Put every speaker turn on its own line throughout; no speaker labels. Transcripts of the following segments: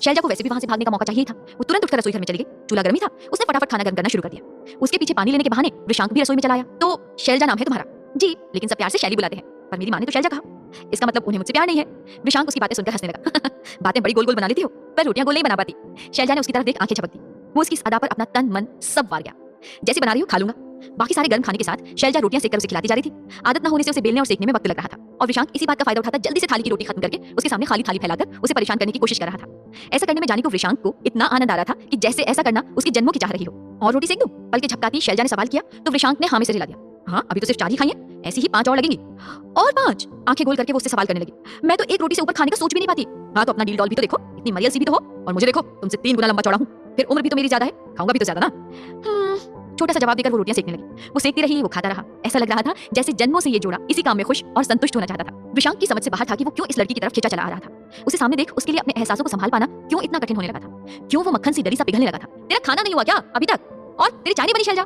शैलजा को वैसे भी वहां से भागने का मौका चाहिए था। वो तुरंत उठकर रसोई घर में चली गई। चूल्हा गर्म ही था, उसने फटाफट खाना गर्म करना शुरू कर दिया। उसके पीछे पानी लेने के बहाने विशांक भी रसोई में चला आया। तो शैलजा नाम है तुम्हारा? जी, लेकिन सब प्यार से शैली बुलाते हैं। पर मेरी माँ ने तो शैलजा कहा। इसका मतलब उन्हें मुझसे प्यार नहीं है। विशांक उसकी बातें सुनकर हंसने लगा। बातें बड़ी गोल गोल बना लेती हो, पर रोटियां गोल नहीं बना पाती। शैलजा ने उसकी तरफ देख आंखें झपक दी। वो उसकी इस अदा पर अपना तन मन सब वार गया। जैसे बना रही हो खा लूंगा। बाकी सारे गर्म खाने के साथ शैलजा रोटियां सेककर उसे खिलाती जा रही थी। आदत न होने से उसे बेलने और सेकने में वक्त लग रहा था, और विशांक इसी बात का फायदा उठाता जल्दी से थाली की रोटी खत्म करके उसके सामने खाली थाली फैलाकर उसे परेशान करने की कोशिश कर रहा था। ऐसा करने में जानी को विशांक को इतना आनंद आ रहा था कि जैसे ऐसा करना उसकी जन्मों की चाह रही हो। और रोटी सेक दूं? पलके झपकाती शैलजा ने सवाल किया तो विशांक ने हाँ में सिर हिला दिया। हाँ, अभी तो सिर्फ 4 ही खाई हैं, ऐसी ही 5 और लगेंगी। और 5? आंखें गोल करके वो उससे सवाल करने लगी। मैं तो एक रोटी से ऊपर खाने का सोच भी नहीं पाती। हाँ तो अपना डील डॉल भी तो देखो, इतनी मरियल सी भी तो हो। और मुझे देखो, तुमसे 3 गुना लंबा चौड़ा हूँ, फिर उम्र भी तो मेरी ज्यादा है, खाऊंगा भी तो ज्यादा ना। छोटा सा जवाब देकर वो रोटियां सेकने लगी। वो सेकती रही, वो खाता रहा। ऐसा लग रहा था जैसे जन्मों से ये जोड़ा इसी काम में खुश और संतुष्ट होना चाहता था। विशांक की समझ से बाहर था कि वो क्यों इस लड़की की तरफ खिंचा चला आ रहा था। उसे सामने देख उसके लिए अपने एहसासों को संभाल पाना क्यों इतना कठिन होने लगा था। क्यों वो मक्खन सी दरी सा पिघलने लगा था। तेरा खाना नहीं हुआ क्या अभी तक? और तेरी चाय नहीं बनी शैलजा?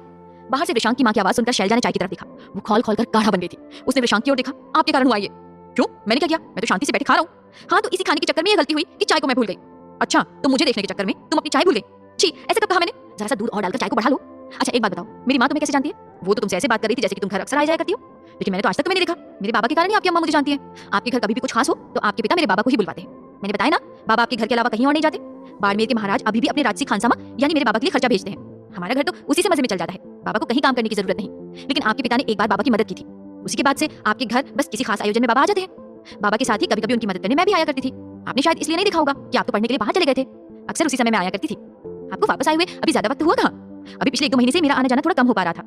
बाहर से विशांक की मां की आवाज सुनकर शैलजा ने चाय की तरफ देखा। वो खोल खोल कर काढ़ा बन गई थी। उसने विशांक की ओर देखा। आपके कारण हुआ ये? क्यों, मैंने क्या किया? मैं तो शांति से बैठे खा रहा हूँ। हाँ तो इसी खाने के चक्कर में ये गलती हुई कि चाय को मैं भूल गई। अच्छा, तो मुझे देखने के चक्कर में तुम अपनी चाय भूल गई? छी, ऐसा कब कहा मैंने? जरा सा दूध और डालकर चाय को बढ़ा लो। अच्छा एक बात बताओ, मेरी माँ तुम्हें कैसे जानती है? वो तो तुमसे ऐसे बात कर रही थी जैसे कि तुम घर अक्सर आ जाया करती हो। लेकिन मैंने तो आज तक तुम्हें नहीं देखा। मेरे बाबा के कारण ही आपकी अम्मा मुझे जानती है। आपके घर कभी भी कुछ खास हो तो आपके पिता मेरे बाबा को ही बुलवाते हैं। मैंने बताया ना, बाबा आपके घर के अलावा कहीं और नहीं जाते। बाड़मेर के महाराज अभी भी अपने राजसी खानसामा यानी मेरे बाबा के लिए खर्चा भेजते हैं। हमारा घर तो उसी से मजे में चल जाता है। बाबा को कहीं काम करने की जरूरत नहीं। लेकिन आपके पिता ने एक बार बाबा की मदद की थी। उसी के बाद से आपके घर बस किसी खास आयोजन में बाबा आ जाते हैं। बाबा के साथ ही कभी कभी उनकी मदद करने मैं भी आया करती थी। आपने शायद इसलिए नहीं देखा होगा कि आप तो पढ़ने के लिए बाहर चले गए थे। अक्सर उसी समय मैं आया करती थी। आपको वापस आए हुए अभी ज्यादा वक्त हुआ था। अभी पिछले 1-2 महीने से मेरा आना जाना थोड़ा कम हो पा रहा था।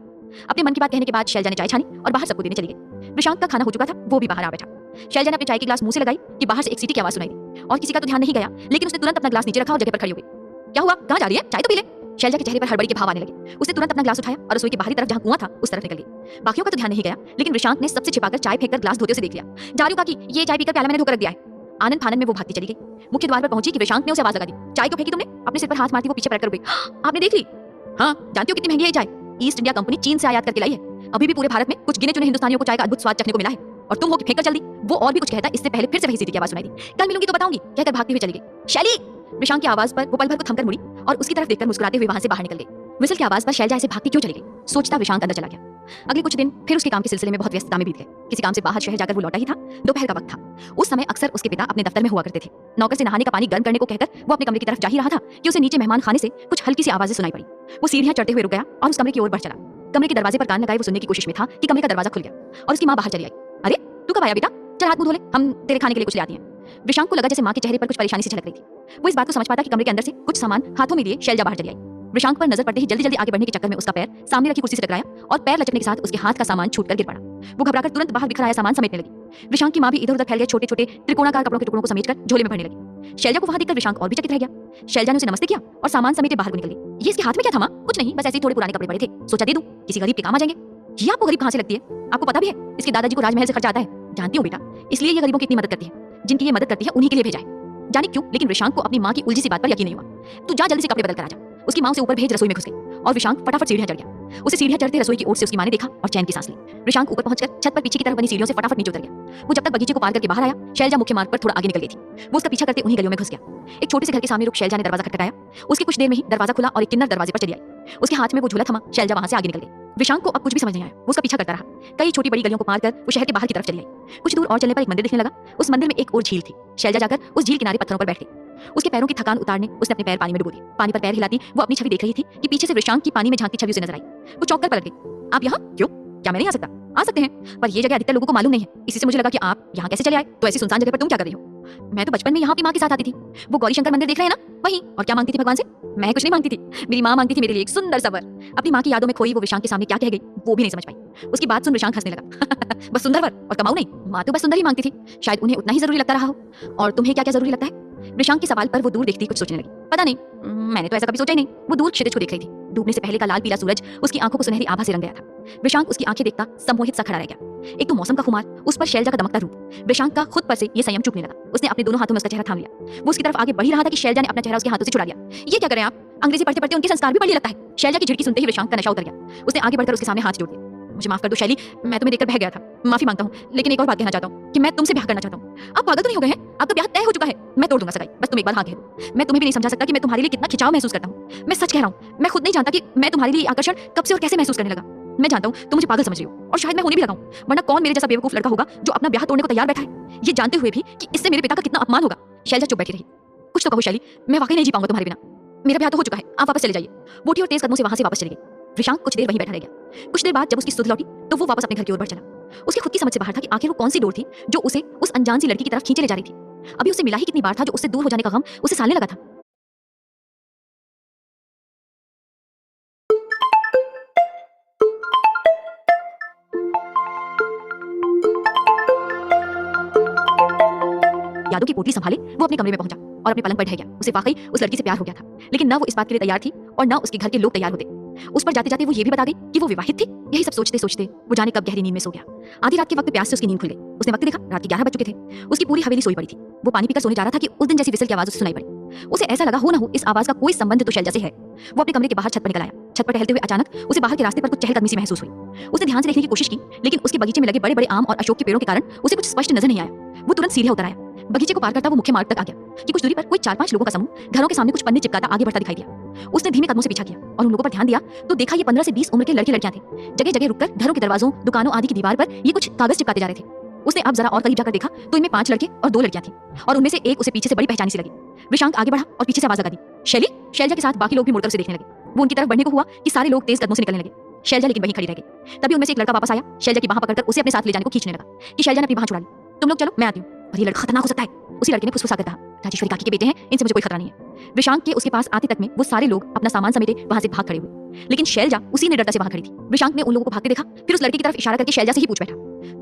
अपने मन की बात कहने के बाद शैलजा ने चाय छानी और बाहर सबको देने चली गई। विशांक का खाना हो चुका था, वो भी बाहर आ बैठा। शैलजा ने अपने चाय की ग्लास मुंह से लगाई कि बाहर से एक सीटी की आवाज सुनाई दी, और किसी का तो ध्यान नहीं गया, लेकिन उसने तुरंत अपना ग्लास नीचे रखा और जगह पर खड़ी हो गई। क्या हुआ, कहाँ जा रही है? चाय तो पी ले। शैलजा के चेहरे पर हड़बड़ी के भाव आने लगे। उसने तुरंत अपना ग्लास उठाया और रसोई की बाहरी तरफ जहाँ कुआं था उस तरफ निकल गई। बाकियों का तो ध्यान नहीं गया, लेकिन विशांक ने सबसे छिपाकर चाय फेंककर ग्लास धोते उसे देख लिया। जा रही हूं काकी, ये चाय पीकर प्याला मैंने धोकर रख दिया है। आनंद फानंद में वो भागती चली गई। मुख्य द्वार पर पहुंची कि विशांक ने उसे आवाज लगा दी। चाय को फेंकी तुमने? अपने सिर पर हाथ मारती वो पीछे पलटकर गई। आपने देख ली? हाँ, जानती हो कितनी महंगी है चाय? ईस्ट इंडिया कंपनी चीन से आयात करके लाई है। अभी भी पूरे भारत में कुछ गिने चुने हिंदुस्तानियों को चाय का अद्भुत स्वाद चखने को मिला है, और तुम हो कि फेंककर चल दी। वो और भी कुछ कहता, इससे पहले फिर से वही सीटी की आवाज सुनाई दी। कल मिलूंगी तो बताऊंगी, कहकर भागती हुई चली गई। शैली! विशांक की आवाज पर वो पल भर को थमकर मुड़ी और उसकी तरफ देखकर मुस्कुराते हुए वहां से बाहर निकल गई। विसल की आवाज पर शैलजा ऐसे भागती क्यों चली गई, सोचता विशांक अंदर चला गया। अगले कुछ दिन फिर उसके काम के सिलसिले में बहुत व्यस्तता में बीत गए। किसी काम से बाहर शहर जाकर वो लौटा ही था। दोपहर का वक्त था। उस समय अक्सर उसके पिता अपने दफ्तर में हुआ करते थे। नौकर से नहाने का पानी गर्म करने को कहकर वो अपने कमरे की तरफ जा ही रहा था कि उसे नीचे मेहमान खाने से कुछ हल्की सी आवाजें सुनाई पड़ी। वो सीढ़ियां चढ़ते हुए रुक गया और उस कमरे की ओर बढ़ चला। कमरे के दरवाजे पर कान लगाए वो सुनने की कोशिश में था कि कमरे का दरवाजा खुल गया और उसकी माँ बाहर चली आई। अरे तू कब आया बेटा? चल हाथ मुंह धो ले, हम तेरे खाने के लिए कुछ ले आती हैं। विशांक को लगा जैसे माँ के चेहरे पर कुछ परेशानी सी झलक रही थी। वो इस बात को समझ पाता कि कमरे के अंदर से कुछ सामान हाथों में लिए शैलजा बाहर चली आई। विशांक पर नजर पड़ते ही जल्दी जल्दी आगे बढ़ने के चक्कर में उसका पैर सामने रखी कुर्सी से टकराया और पैर लचकने के साथ उसके हाथ का सामान छूटकर गिर पड़ा। वो घबराकर तुरंत बाहर बिखरा आया सामान समेटने लगी। विशांक की माँ भी इधर उधर फैल गए छोटे छोटे त्रिकोणाकार कपड़ों के टुकड़ों को समेटकर झोले में भरने लगी। शैलजा को वहां देखकर विशांक और भी चकित रह गया। शैलजा ने उसे नमस्ते किया और सामान समेटे बाहर को निकल गई। ये इसके हाथ में क्या था माँ? कुछ नहीं, बस ऐसे ही थोड़े पुराने कपड़े पड़े थे, सोचा दे दूं, किसी गरीब के काम आ जाएंगे। ये आपको गरीब कहाँ से लगती है? आपको पता भी है इसके दादाजी को राजमहल से खर्चा आता है। जानती हूँ बेटा, इसलिए ये गरीबों की इतनी मदद करती है। जिनकी ये मदद करती है उन्हीं के लिए भेजा है। जाने क्यों, लेकिन विशांक को अपनी माँ की उलझी सी बात पर यकीन नहीं हुआ। तू जा जल्दी से कपड़े बदल कर आ जा। उसकी माँ उसे ऊपर भेज रसोई में घुस गई और विशांक फटाफट सीढ़ियां चढ़ गया। उसे सीढ़ियां चढ़ते रसोई की ओर से उसकी माँ ने देखा और चैन की सांस ली। विशांक ऊपर पहुंचकर छत पर पीछे की तरफ बनी सीढ़ियों से फटाफट नीचे उतर गया। वो जब तक बगीचे को पार करके बाहर आया, शैलजा मुख्य मार्ग पर थोड़ा आगे निकल गई थी। वो उसका पीछा करते उन्हीं गलियों में घुस गया। एक छोटे से घर के सामने रुक शैलजा ने दरवाजा खटखटाया। उसके कुछ देर में ही दरवाजा खुला और एक किन्नर दरवाजे पर चली आई। उसके हाथ में वो झोला थमा। शैलजा वहां से आगे निकल गई। विशांक को अब कुछ भी समझ नहीं आया। वो उसका पीछा करता रहा। कई छोटी बड़ी गलियों को पार कर वो शहर के बाहर की तरफ चली आई। कुछ दूर और चलने पर एक मंदिर दिखने लगा। उस मंदिर में एक और झील थी। शैलजा जाकर उस झील किनारे पत्थरों पर बैठ गई। उसके पैरों की थकान उतारने उसने अपने पैर पानी में डुबो दिए। पानी पर पैर हिलाती वो अपनी छवि देख रही थी कि पीछे से विशांक की पानी में झांकती छवि उसे नजर आई। वो चौंक कर पलट गई। आप यहाँ क्यों? क्या मैं नहीं आ सकता? आ सकते हैं, पर ये जगह अधिकतर लोगों को मालूम नहीं है। इसी से मुझे लगा कि आप यहाँ कैसे चले आए। तो ऐसी सुनसान जगह पर तुम क्या कर रही हो? मैं तो बचपन में यहाँ अपनी माँ के साथ आती थी। वो गौरी शंकर मंदिर देख रहे हैं ना, वहीं। और क्या मांगती थी भगवान से? मैं कुछ नहीं मांगती थी। मेरी माँ मांगती थी मेरे लिए एक सुंदर सा वर। अपनी माँ की यादों में खोई वो विशांक के सामने क्या कह गई वो भी नहीं समझ पाई। उसकी बात सुन विशांक हंसने लगा। बस सुंदर वर और कमाऊ नहीं? माँ तो बस सुंदर ही मांगती थी, शायद उन्हें उतना ही जरूरी लगता रहा हो। और तुम्हें क्या क्या जरूरी लगता है? विशांक के सवाल पर वो दूर देखती कुछ सोचने लगी। पता नहीं, मैंने तो ऐसा कभी सोचा ही नहीं। वो दूर क्षितिज को देख रही थी। डूबने से पहले का लाल पीला सूरज उसकी आंखों को सुनहरी आभा से रंग गया था। विशांक उसकी आंखें देखता सम्मोहित सा खड़ा रह गया। एक तो मौसम का खुमार, उस पर शैलजा का दमकता रूप। विशांक का खुद पर से ये संयम चूकने लगा। उसने अपने दोनों हाथों में उसका चेहरा थाम लिया। वो उसकी तरफ आगे बढ़ ही रहा था कि शैलजा ने अपना चेहरा उसके हाथों से छुड़ा लिया। ये क्या कर रहे हैं आप? अंग्रेजी पढ़ते पढ़ते उनके संस्कार भी बढ़ने लगता है। शैलजा की झिड़की सुनते ही विशांक का नशा उतर गया। उसने आगे बढ़कर उसके सामने हाथ जोड़ दिए। मुझे माफ कर दो शैली, मैं तुम्हें देखकर बह गया था, माफी मांगता हूँ। लेकिन एक और बात कहना चाहता हूँ कि मैं तुमसे ब्याह करना चाहता हूँ। आप पागल तो नहीं हो गए हैं? आपका ब्याह तय हो चुका है। मैं तोड़ दूंगा सगाई, बस तुम एक बार हाँ कह दो। मैं तुम्हें भी नहीं समझा सकता कि मैं तुम्हारे लिए कितना खिंचाव महसूस करता हूँ। मैं सच कह रहा हूँ, मैं खुद नहीं जानता कि मैं तुम्हारे लिए आकर्षण कब से और कैसे महसूस करने लगा। मैं जानता हूँ तुम मुझे पागल समझ रही हो, और शायद मैं होने भी लगा हूँ, वरना कौन मेरे जैसा बेवकूफ लड़का होगा जो अपना ब्याह तोड़ने को तैयार बैठा है, ये जानते हुए भी कि इससे मेरे पिता का कितना अपमान होगा। शैलजा चुप बैठी रही। कुछ तो कहो शैली, मैं वाकई नहीं जी पाऊंगा तुम्हारे बिना। मेरा ब्याह तो हो चुका है, आप वापस चले जाइए। वो उठी और तेज कदमों से वहां से वापस चली गई। रिशांक कुछ देर वहीं बैठा रह गया। कुछ देर बाद जब उसकी सुध लौटी तो वो वापस अपने घर की ओर बढ़ चला। उसकी खुद की समझ से बाहर था कि आखिर वो कौन सी डोर थी जो उसे उस अनजान सी लड़की की तरफ खींचे ले जा रही थी। अभी उसे मिला ही कितनी बार था जो उससे दूर हो जाने का गम उसे सालने लगा था। यादों की पोटली संभाले वो अपने कमरे में पहुंचा और अपने पलंग पर ढह गया। उसे वाकई उस लड़की से प्यार हो गया था, लेकिन न वो इस बात के लिए तैयार थी और न उसके घर के लोग तैयार होते। उस पर जाते जाते वो ये भी बता गई कि वो विवाहित थी। यही सब सोचते सोचते वो जाने कब गहरी नींद में सो गया। आधी रात के वक्त प्यास से उसकी नींद खुल गई। उसने वक्त देखा, रात के 11 बज चुके थे। उसकी पूरी हवेली सोई पड़ी थी। वो पानी पीकर सोने जा रहा था कि उस दिन जैसी विसल की आवाज उसे सुनाई पड़ी। उसे ऐसा लगा हो ना हो इस आवाज का कोई संबंध तो शैलजा से है। वो अपने कमरे के बाहर छत पर निकल आया। छत पर टहलते हुए अचानक उसे बाहर के रास्ते पर कुछ चहलकदमी सी महसूस हुई। उसने ध्यान से देखने की कोशिश की, लेकिन उसके बगीचे में लगे बड़े बड़े आम और अशोक के पेड़ों के कारण उसे कुछ स्पष्ट नजर नहीं आया। वो तुरंत सीढ़ियां उतर आया। बगीचे को पार करता वो मुख्य मार्ग तक आ गया कि कुछ दूरी पर कोई 4-5 लोगों का समूह घरों के सामने कुछ पन्ने चिपकाता आगे बढ़ता दिखाई दिया। उसने धीमे कदमों से पीछा किया और उन लोगों पर ध्यान दिया तो देखा ये 15 से 20 उम्र के लड़के लड़कियां थे। जगह जगह रुककर घरों के दरवाजों, दुकानों आदि की दीवार पर ये कुछ कागज चिपकाते जा रहे थे। उसने अब जरा और करीब जाकर देखा तो इनमें 5 लड़के और 2 लड़कियां थी, और उनमें से एक उसे पीछे से बड़ी पहचानी सी लगी। रिशांक आगे बढ़ा और पीछे से आवाज लगा दी, शैली। शैलजा के साथ बाकी लोग भी मुड़कर उसे देखने लगे। वो उनकी तरफ बढ़ने को हुआ कि सारे लोग तेज कदमों से निकलने लगे। शैलजा लेकिन वहीं खड़ी रह गई। तभी उनमें से एक लड़का वापस आया, शैलजा की बांह पकड़कर उसे अपने साथ ले जाने को खींचने लगा कि शैलजा ने अपनी बांह छुड़ा ली। तुम लोग चलो, मैं आती हूँ, और ये लड़का खतरनाक हो सकता है। उसी लड़के ने फुसफुसा कर कहा, राजेश्वरी काकी के बेटे हैं, इनसे मुझे कोई खतरा नहीं है। रिशांक के उसके पास आते तक में वो सारे लोग अपना सामान समेटे वहां से भाग खड़े हुए, लेकिन शैलजा उसी निडरता से वहां खड़ी थी। रिशांक ने उन लोगों को भागते देखा, फिर उस लड़के की तरफ इशारा करके शैलजा से ही पूछ बैठा,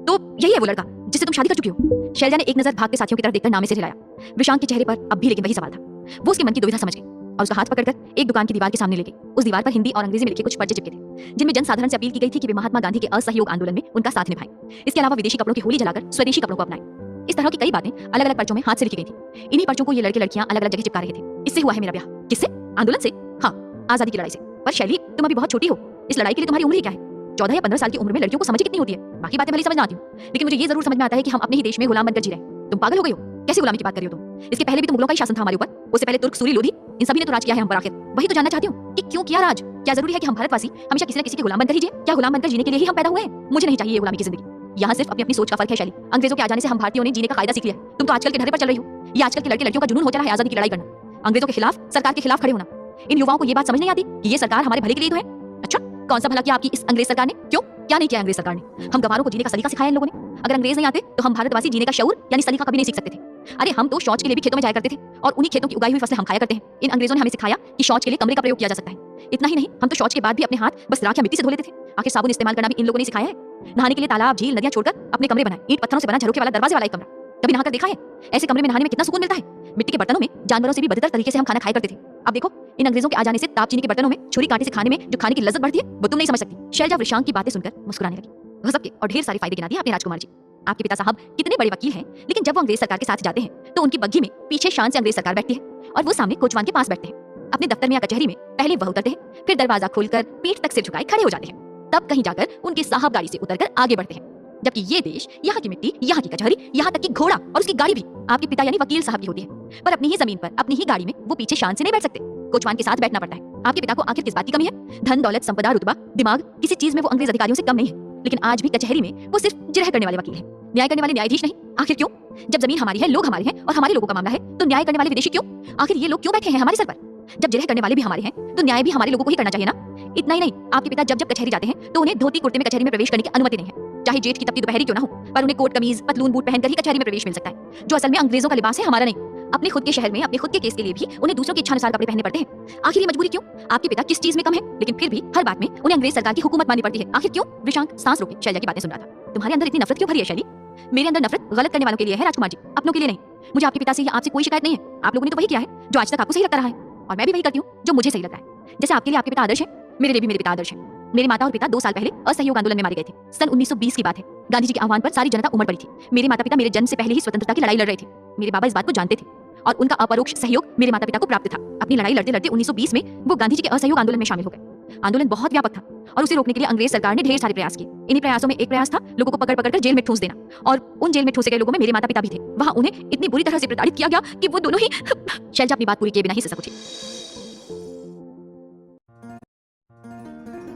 तो यही है वो लड़का जिससे तुम शादी कर चुकी हो? शैलजा ने एक नजर भागते साथियों की तरफ देखकर नामे से हिलाया। रिशांक के चेहरे पर अब भी लेकिन वही सवाल था। वो उसके मन की दुविधा समझ गई और उसका हाथ पकड़कर एक दुकान की दीवार के सामने ले गई। उस दीवार पर हिंदी और अंग्रेजी में लिखे कुछ पर्चे चिपके थे, जिनमें जनसाधारण से अपील की गई थी कि वे महात्मा गांधी के असहयोग आंदोलन में उनका साथ निभाएं। इसके अलावा विदेशी कपड़ों की होली जलाकर स्वदेशी कपड़ों को अपनाएं। इस तरह की कई बातें अलग अलग पर्चों में हाथ से लिखी गई थी। इन्हीं पर्चों को ये लड़के लड़कियां अलग अलग जगह चिपका रहे थे। इससे हुआ है मेरा ब्याह। किससे? आंदोलन से। हाँ, आजादी की लड़ाई से। पर शैली, तुम अभी बहुत छोटी हो। इस लड़ाई के लिए तुम्हारी उम्र ही क्या है? 14 या 15 साल की उम्र में लड़कियों को समझ कितनी होती है? बाकी बातें भली समझ ना आती हूँ, लेकिन मुझे ये जरूर समझ में आता है कि हम अपने ही देश में गुलाम बनकर जी रहे हैं। तुम पागल हो गई हो? कैसी गुलामी की बात कर रही हो तुम? इसके पहले भी तो मुगलों का ही शासन था हमारे ऊपर। उससे पहले तुर्क, सूरी, लोधी, इन सभी ने तो राज किया है हम पर। आखिर वही तो जानना चाहती हूँ कि क्यों किया राज? क्या जरूरी है कि हम भारतवासी हमेशा किसी न किसी के गुलाम बनकर ही जिए? क्या गुलाम बनकर जीने के लिए ही हम पैदा हुए हैं? मुझे नहीं चाहिए ये गुलामी की जिंदगी। यहाँ सिर्फ अपनी अपनी सोच का फर्क है शैली। अंग्रेजों के आ जाने से हम भारतीयों ने जीने का कायदा सीख लिया। तुम तो आजकल के ढर्रे पर चल रही हो। ये आजकल के लड़के लड़कियों का जुनून हो चला है आजादी की लड़ाई करना, अंग्रेजों के खिलाफ, सरकार के खिलाफ खड़े होना। इन युवाओं को ये बात समझ नहीं आती कि ये सरकार हमारे भले के लिए तो है। अच्छा, कौन सा भला किया आपकी इस अंग्रेज सरकार ने? क्यों क्या नहीं किया अंग्रेज सरकार ने? हम गवारों को जीने का सलीका सिखाया इन लोगों ने। अगर अंग्रेज नहीं आते तो हम भारतवासी जीने का शऊर यानी सलीका कभी नहीं सीख सकते थे। अरे हम तो शौच के लिए भी खेतों में जाया करते थे और उन्हीं खेतों की उगाई हुई फसलें हम खाया करते हैं। इन अंग्रेजों ने हमें सिखाया कि शौच के लिए कमरे का प्रयोग किया जा सकता है। इतना ही नहीं, हम तो शौच के बाद भी अपने हाथ बस राख या मिट्टी से धो लेते थे। आखिर साबुन इस्तेमाल करना भी इन लोगों ने सिखाया है। नहाने के लिए तालाब, झील, नदियां छोड़कर अपने कमरे बनाए, ईंट पत्थरों से बना झरोखे वाला दरवाजे वाला एक कमरा। कभी नहाकर देखा है? ऐसे कमरे में नहाने में कितना सुकून मिलता है। मिट्टी के बर्तनों में जानवरों से भी बदतर तरीके से हम खाना खाया करते थे। अब देखो, इन अंग्रेजों के आ जाने से ताप चीनी के बर्तनों में छुरी कांटे से खाने में जो खाने की लज्जत बढ़ती है वो तुम नहीं समझ सकती। शैलजा रिशांक की बातें सुनकर मुस्कुराने लगी। गजब के और ढेर सारे फायदे गिना दिए आपने राजकुमार जी। आपके पिता साहब कितने बड़े वकील हैं, लेकिन जब वो अंग्रेज सरकार के साथ जाते हैं तो उनकी बग्घी में पीछे शान से अंग्रेज सरकार बैठती है और वो सामने कोचवान के पास बैठते हैं। अपने दफ्तर में या कचहरी में पहले वह उतरते हैं, फिर दरवाजा खोलकर पीठ तक सिर झुकाए खड़े हो जाते हैं। तब कहीं जाकर उनकी साहब गाड़ी से उतरकर आगे बढ़ते हैं। जबकि ये देश, यहाँ की मिट्टी, यहाँ की कचहरी, यहाँ तक कि घोड़ा और उसकी गाड़ी भी आपके पिता यानी वकील साहब की होती है। पर अपनी ही जमीन पर, अपनी ही गाड़ी में वो पीछे शान से नहीं बैठ सकते, कोचवान के साथ बैठना पड़ता है। आपके पिता को आखिर किस बात की कमी है? धन, दौलत, संपदा, रुतबा, दिमाग, किसी चीज में वो अंग्रेज अधिकारियों से कम नहीं है। लेकिन आज भी कचहरी में वो सिर्फ जिरह करने वाले वकील हैं, न्याय करने वाले न्यायाधीश नहीं। आखिर क्यों? जब जमीन हमारी है, लोग हमारे हैं और हमारे लोगों का मामला है तो न्याय करने वाले विदेशी क्यों? आखिर ये लोग क्यों बैठे हैं हमारे सर पर? जब जिरह करने वाले भी हमारे हैं तो न्याय भी हमारे लोगों को ही करना चाहिए ना। इतना ही नहीं, आपके पिता जब जब कचहरी जाते हैं तो उन्हें धोती कुर्ते में कचहरी में प्रवेश करने की अनुमति नहीं है। चाहे जेठ की तपती दोपहरी क्यों ना हो, पर उन्हें कोट कमीज, पतलून, बूट पहनकर ही कचहरी में प्रवेश मिल सकता है, जो असल में अंग्रेजों का लिबास है, हमारा नहीं। अपने खुद के शहर में अपने खुद के केस के लिए भी उन्हें दूसरों की इच्छानुसार कपड़े पहनने पड़ते हैं। आखिर ये मजबूरी क्यों? आपके पिता किस चीज में कम है, लेकिन फिर भी हर बात में उन्हें अंग्रेज सरकार की हुकूमत माननी पड़ती है। आखिर क्यों? रिशांक सांस रोके शैलजा की बातें सुन रहा था। तुम्हारे अंदर इतनी नफरत क्यों भरी है शैली? मेरे अंदर नफरत गलत करने वालों के लिए है राजकुमार जी, अपनों के लिए नहीं। मुझे आपके पिता से या आपसे कोई शिकायत नहीं है। आप लोगों ने तो वही किया है जो आज तक आपको सही लगता रहा है, और मैं भी वही करती हूँ जो मुझे सही लगता है। जैसे आपके लिए आपके पिता आदर्श है, मेरे लिए भी मेरे पिता आदर्श है। मेरे माता और पिता 2 साल पहले असहयोग आंदोलन में मारे गए थे। सन 1920 की बात है। गांधी जी के आह्वान पर सारी जनता उमड़ पड़ी थी। मेरे माता पिता मेरे जन्म से पहले ही स्वतंत्रता की लड़ाई लड़ रहे थे। मेरे बाबा इस बात को जानते थे और उनका अपरोक्ष सहयोग मेरे माता पिता को प्राप्त था। अपनी लड़ाई लड़ते लड़ते 1920 में वो गांधी जी के असहयोग आंदोलन में शामिल हो गए। आंदोलन बहुत व्यापक था और उसे रोकने के लिए अंग्रेज सरकार ने ढेर सारे प्रयास किए। इन्हीं प्रयासों में एक प्रयास था लोगों को पकड़ पकड़ कर जेल में ठूंस देना, और उन जेल में ठूंसे गए लोगों में मेरे माता पिता भी थे। वहां उन्हें इतनी बुरी तरह से प्रताड़ित किया गया कि वो दोनों ही शैलजा अपनी बात पूरी किए बिना ही ससक उठी।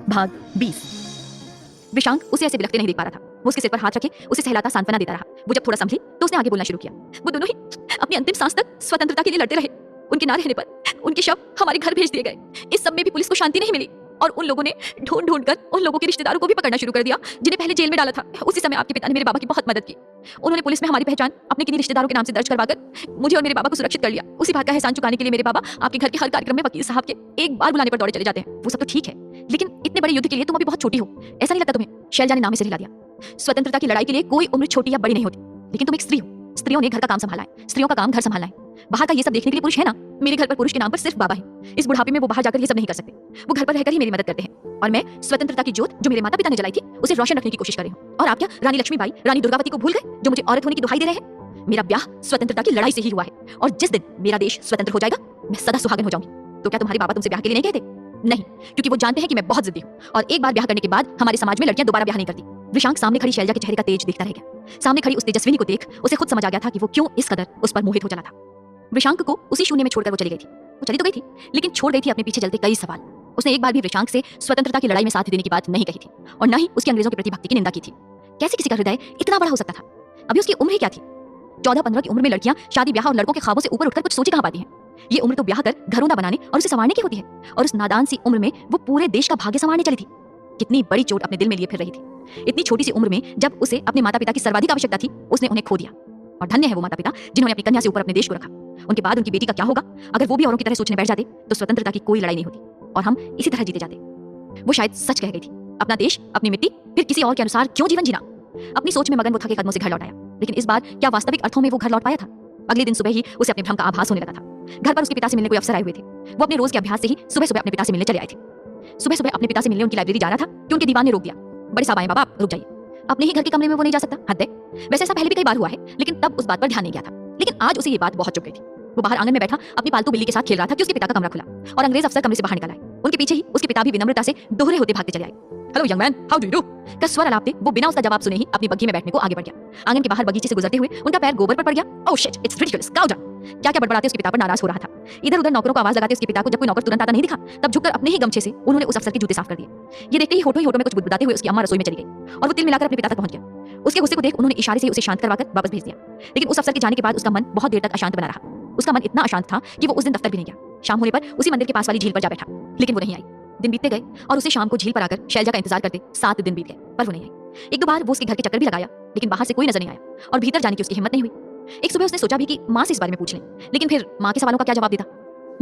भाग 20। विशांक उसे ऐसे बिलखते नहीं देख पा रहा था। वो उसके सिर पर हाथ रखे उसे सहलाता सांत्वना देता रहा। वो जब थोड़ा संभली तो उसने आगे बोलना शुरू किया। वो दोनों ही अपनी अंतिम सांस तक स्वतंत्रता के लिए लड़ते रहे। उनके ना रहने पर उनके शव हमारे घर भेज दिए गए। इस सब में भी पुलिस को शांति नहीं मिली और उन लोगों ने ढूंढ ढूंढ कर उन लोगों के रिश्तेदारों को भी पकड़ना शुरू कर दिया जिन्हें पहले जेल में डाला था। उसी समय आपके पिता ने मेरे बाबा की बहुत मदद की। उन्होंने पुलिस में हमारी पहचान अपने किन्हीं रिश्तेदारों के नाम से दर्ज करवाकर मुझे और मेरे बाबा को सुरक्षित कर लिया। उसी बात का एहसान चुकाने के लिए मेरे बाबा आपके घर के हर कार्यक्रम में वकील साहब के एक बार बुलाने पर दौड़े चले जाते हैं। वो सब तो ठीक है, लेकिन इतने बड़े युद्ध के लिए तुम अभी बहुत छोटी हो। ऐसा नहीं लगता तुम्हें? शैलजा ने नाम से हिला दिया। स्वतंत्रता की लड़ाई के लिए कोई उम्र छोटी या बड़ी नहीं होती, लेकिन तुम एक स्त्री हो। स्त्रियों ने घर का काम संभाला है, स्त्रियों का काम घर संभालना है। बाहर का ये सब देखने के लिए पुरुष है ना। मेरे घर पर पुरुष के नाम पर सिर्फ बाबा है। इस बुढ़ापे में वो बाहर जाकर ये सब नहीं कर सकते। वो घर पर रहकर ही मेरी मदद करते हैं और मैं स्वतंत्रता की जोत जो मेरे माता पिता ने जलाई थी उसे रोशन रखने की कोशिश कर रही हूँ। और आप क्या रानी लक्ष्मीबाई, रानी दुर्गावती को भूल गए जो मुझे औरत होने की दुहाई दे रहे हैं? मेरा ब्याह स्वतंत्रता की लड़ाई से ही हुआ है और जिस दिन मेरा देश स्वतंत्र हो जाएगा मैं सदा सुहागन हो जाऊंगी। तो क्या तुम्हारे बाबा तुमसे ब्याह के लिए नहीं कहते? नहीं, क्योंकि वो जानते हैं कि मैं बहुत जिद्दी हूँ और एक बार ब्याह करने के बाद हमारे समाज में लड़कियां दोबारा ब्याह नहीं करती। विशांक सामने खड़ी शैलजा के चेहरे का तेज देखता रह गया। सामने खड़ी उस तेजस्विनी को देख उसे खुद समझ आ गया था कि वो क्यों इस कदर उस पर मोहित हो चला था। विशांक को उसी शून्य में छोड़कर वो चली गई थी। वो चली तो गई थी, लेकिन छोड़ गई थी अपने पीछे चलते कई सवाल। उसने एक बार भी विशांक से स्वतंत्रता की लड़ाई में साथ देने की बात नहीं कही थी और न ही उसकी अंग्रेजों के प्रति भक्ति की निंदा की थी। कैसे किसी का हृदय इतना बड़ा हो सकता था? अभी उसकी उम्र ही क्या थी? 14-15 की उम्र में लड़कियां शादी ब्याह और लड़कों के ख्वाबों से ऊपर उठकर कुछ सोच ही कहां पाती हैं। ये उम्र तो ब्याह कर घरोंदा बनाने और उसे संवारने की होती है, और उस नादान सी उम्र में वो पूरे देश का भाग्य संवारने चली थी। कितनी बड़ी चोट अपने दिल में लिए फिर रही थी। इतनी छोटी सी उम्र में जब उसे अपने माता पिता की सर्वाधिक आवश्यकता थी उसने उन्हें खो दिया। और धन्य है वो माता पिता जिन्होंने अपनी कन्या से ऊपर अपने देश को रखा। उनके बाद उनकी बेटी का क्या होगा? अगर वो भी औरों की तरह सोचने बैठ जाते तो स्वतंत्रता की कोई लड़ाई नहीं होती और हम इसी तरह जीते जाते। वो शायद सच कह गई थी। अपना देश, अपनी मिट्टी, फिर किसी और के अनुसार क्यों जीवन जीना? अपनी सोच में मगन वो थके कदमों से घर लौट आया, लेकिन इस बार क्या वास्तविक अर्थों में वो घर लौट पाया था? अगले दिन सुबह ही उसे अपने भ्रम का आभास होने लगा था। घर पर उसके पिता से मिलने कोई अफसर आए हुए थे। वो अपने रोज के अभ्यास से ही सुबह सुबह अपने पिता से मिलने चले आए थे। सुबह सुबह अपने पिता से मिलने उनकी लाइब्रेरी जा रहा था कि उनके दीवान ने रोक दिया। बड़े साहब आए, बाबा आप रुक जाइए। अपने ही घर के कमरे में वो नहीं जा सकता? हद है। वैसे ऐसा पहले भी कई बार हुआ है, लेकिन तब उस बात पर ध्यान नहीं गया था। लेकिन आज उसे ये बात बहुत चुभ गई थी। वो बाहर आंगन में बैठा अपनी पालतू बिल्ली के साथ खेल रहा था कि उसके पिता का कमरा खुला और अंग्रेज अफसर कमरे से बाहर निकल आए। उनके पीछे ही उसके पिता भी विनम्रता से दोहरे होते भागते चले आए। Hello young man, how do you do? का स्वर अलापते वो बिना उसका जवाब सुने ही अपनी बग्घी में बैठने को आगे बढ़ गया। आंगन के बाहर बगीचे से गुजरते हुए उनका पैर गोबर पर पड़ गया। Oh shit, it's ridiculous, cow down. क्या क्या बड़बड़ाते उसके पिता पर नाराज हो रहा था। इधर उधर नौकरों को आवाज लगाते उसके पिता को जब कोई नौकर तुरंत आता नहीं दिखा तब झुककर अपने ही गमछे से उन्होंने उस अफसर के जूते साफ कर दिए। ये देखते ही होठों में कुछ बुदबुदाते हुए उसकी अम्मा रसोई में चली गई और वो तिल मिलाकर अपने पिता तक पहुंच गया। उसके गुस्से को देख उन्होंने इशारे से उसे शांत करवाकर वापस भेज दिया। लेकिन उस अफसर के जाने के बाद उसका मन बहुत देर तक अशांत बना रहा। उसका मन इतना अशांत था कि वो उस दिन दफ्तर भी नहीं गया। शाम होने पर उसी मंदिर के पास वाली झील पर जा बैठा, लेकिन वो नहीं आई। दिन बीतते गए और उसे शाम को झील पर आकर शैलजा का इंतजार करते 7 दिन बीत गए, पर वो नहीं आई। एक दो बार वो उसके घर के चक्कर भी लगाया, लेकिन बाहर से कोई नजर नहीं आया और भीतर जाने की उसकी हिम्मत नहीं हुई। एक सुबह उसने सोचा भी कि माँ से इस बारे में पूछ लें, लेकिन फिर माँ के सवालों का क्या जवाब देता?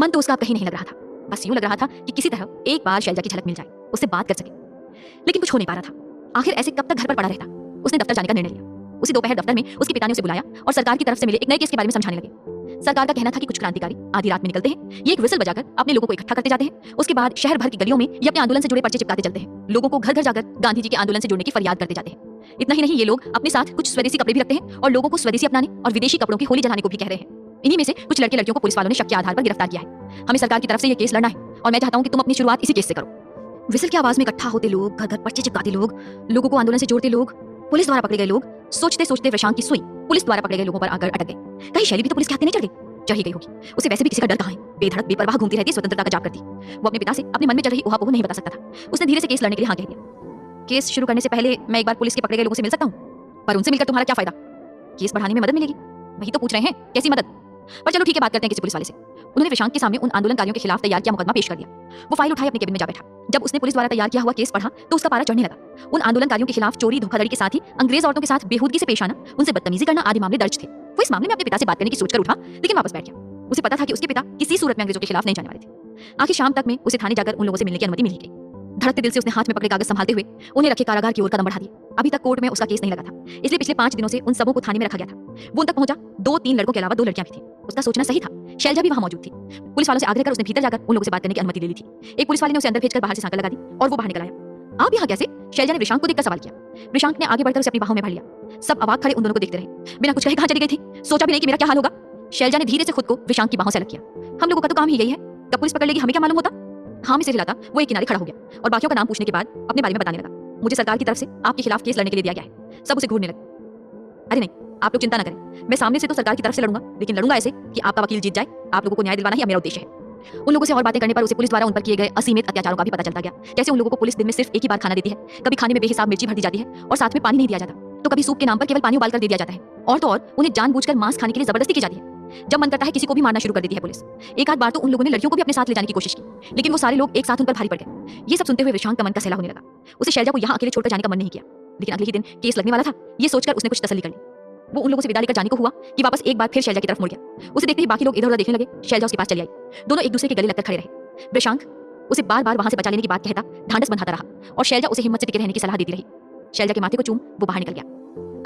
मन तो उसका अब कहीं नहीं लग रहा था। बस यूं लग रहा था कि किसी तरह एक बार शैलजा की झलक मिल जाए, उससे बात कर सके, लेकिन कुछ हो नहीं पा रहा था। आखिर ऐसे कब तक घर पर पड़ा रहता? उसने दफ्तर जाने का निर्णय लिया। उसी दोपहर दफ्तर में उसके पिता ने उसे बुलाया और सरकार की तरफ से मिले एक नए केस के बारे में समझाने लगे। सरकार का कहना था कि कुछ क्रांतिकारी आधी रात में निकलते हैं, ये एक विसल बजाकर अपने लोगों को इकट्ठा करते जाते हैं। उसके बाद शहर भर की गलियों में ये अपने आंदोलन से जुड़े पर्चे चिपकाते चलते हैं। लोगों को घर घर जाकर गांधी जी के आंदोलन से जुड़ने की फरियाद करते जाते हैं। इतना ही नहीं, ये लोग अपने साथ कुछ स्वदेशी कपड़े भी रखते हैं और लोगों को स्वदेशी अपनाने और विदेशी कपड़ों की होली जलाने को भी कह रहे हैं। इन्हीं में से कुछ लड़के लड़कियों को पुलिस वालों ने शक के आधार पर गिरफ्तार किया है। हमें सरकार की तरफ से ये केस लड़ना है और मैं चाहता हूँ कि तुम अपनी शुरुआत इसी केस से करो। विसल की आवाज में इकट्ठा होते लोग, घर घर पर्चे चिपकाते लोग, लोगों को आंदोलन से जोड़ते लोग, पुलिस द्वारा पकड़े गए लोग। सोचते सोचते विशांक की सुई पुलिस द्वारा पकड़े गए लोगों पर आकर अटक गई। कहीं शैली भी तो पुलिस के हाथ नहीं चढ़ गई? चढ़ ही गई होगी। उसे वैसे भी किसी का डर कहाँ है। बेधड़क बेपरवाह घूमती रहती, स्वतंत्रता का जाप करती। वो अपने पिता से अपने मन में चल रही ऊहापोह नहीं बता सकता था। उसने धीरे से केस लड़ने के लिए हाँ कह दिया। केस शुरू करने से पहले मैं एक बार पुलिस के पकड़े गए लोगों से मिल सकता हूँ? पर उनसे मिलकर तुम्हारा क्या फायदा? केस बढ़ाने में मदद मिलेगी? वही तो पूछ रहे हैं, कैसी मदद? पर चलो ठीक है, बात करते हैं किसी पुलिस वाले से। उन्होंने विशांक के सामने उन आंदोलनकारियों के खिलाफ तैयार किया मुकदमा पेश कर दिया। वो फाइल उठाए अपने केबिन में जा बैठा। जब उसने पुलिस द्वारा तैयार किया हुआ केस पढ़ा तो उसका पारा चढ़ने लगा। उन आंदोलनकारियों के खिलाफ चोरी, धोखाधड़ी के साथ ही अंग्रेज औरतों के साथ बेहूदगी से पेश आना, उनसे बदतमीजी करना आदि मामले दर्ज थे। वो इस मामले में अपने पिता से बात करने की सोचकर उठा, लेकिन वापस बैठ गया। उसे पता था कि उसके पिता किसी सूरत में अंग्रेजों के खिलाफ नहीं जाने वाले थे। आखिर शाम तक में उसे थाने जाकर उन लोगों से मिलने की अनुमति मिल गई। धड़कते दिल से उसने हाथ में पकड़े कागज संभालते हुए उन्हें रखे कारागार की ओर कदम बढ़ा दिया। अभी तक कोर्ट में उसका केस नहीं लगा था, इसलिए पिछले 5 दिनों से उन सबों को थाने में रखा गया था। वो उन तक पहुंचा। 2-3 लड़कों के अलावा 2 लड़कियां भी थी। उसका सोचना सही था, शैलजा भी वहां मौजूद थी। पुलिस वालों से आग्रह कर उसने भीतर जाकर उन लोगों से बात करने की अनुमति ले ली थी। एक पुलिस वाले ने उसे अंदर भेजकर बाहर से सांकल लगा दी और वो बाहर निकल आया। आप यहाँ कैसे? शैलजा ने विशांक को देखकर सवाल किया। विशांक ने आगे बढ़कर उसे अपनी बाहों में भर लिया। सब अवाक खड़े उन दोनों को देखते रहे। बिना कुछ कहे कहाँ चली गई थी? सोचा भी नहीं कि मेरा क्या हाल होगा। शैलजा ने धीरे से खुद को विशांक की बाहों से अलग किया। हम लोगों का तो काम ही यही है, कब पुलिस पकड़ लेगी हमें क्या मालूम होता? हाँ में सिर हिलाता वो एक किनारे खड़ा हो गया और बाकियों का नाम पूछने के बाद अपने बारे में बताने लगा। मुझे सरकार की तरफ से आपके खिलाफ केस लड़ने के लिए दिया गया है। सब उसे घूरने लगे। अरे नहीं, आप लोग चिंता न करें, मैं सामने से तो सरकार की तरफ से लड़ूंगा, लेकिन लड़ूंगा ऐसे कि आपका वकील जीत जाए। आप लोगों को न्याय दिलवाना ही मेरा उद्देश्य है। उन लोगों से और बातें करने पर उसे पुलिस द्वारा उन पर किए गए असीमित अत्याचारों का भी पता चलता गया। कैसे उन लोगों को पुलिस दिन में सिर्फ एक ही बार खाना देती है, कभी खाने में बेहिसाब मिर्ची भर दी जाती है और साथ में पानी नहीं दिया जाता, तो कभी सूप के नाम पर केवल पानी उबाल कर दे दिया जाता है, और तो और उन्हें जानबूझकर मांस खाने के लिए जबरदस्ती की जाती है। जब मन करता है किसी को भी मारना शुरू कर देती है पुलिस। एक आध बार तो उन लोगों ने लड़कियों को भी अपने साथ ले जाने की कोशिश की, लेकिन वो सारे लोग एक साथ उन पर भारी पड़ गए। ये सब सुनते हुए विशांक का मन का सैला होने लगा। उसे शैलजा को यहाँ अकेले छोड़कर जाने का मन नहीं किया, लेकिन अगले ही दिन केस लगने वाला था, ये सोचकर उसने कुछ तसल्ली कर ली। वो उन लोगों से विदा लेकर जाने को हुआ कि वापस एक बार फिर शैलजा की तरफ मुड़ गया। उसे देखते ही बाकी लोग इधर उधर देखने लगे। शैलजा उसके पास चली आई। दोनों एक दूसरे के गले लगकर खड़े रहे। विशांक उसे बार बार वहां से बचा लेने की बात कहता, ढांढस बंधाता रहा और शैलजा उसे हिम्मत से टिके रहने की सलाह देती रही। शैलजा के माथे को चूम वो बाहर निकल गया।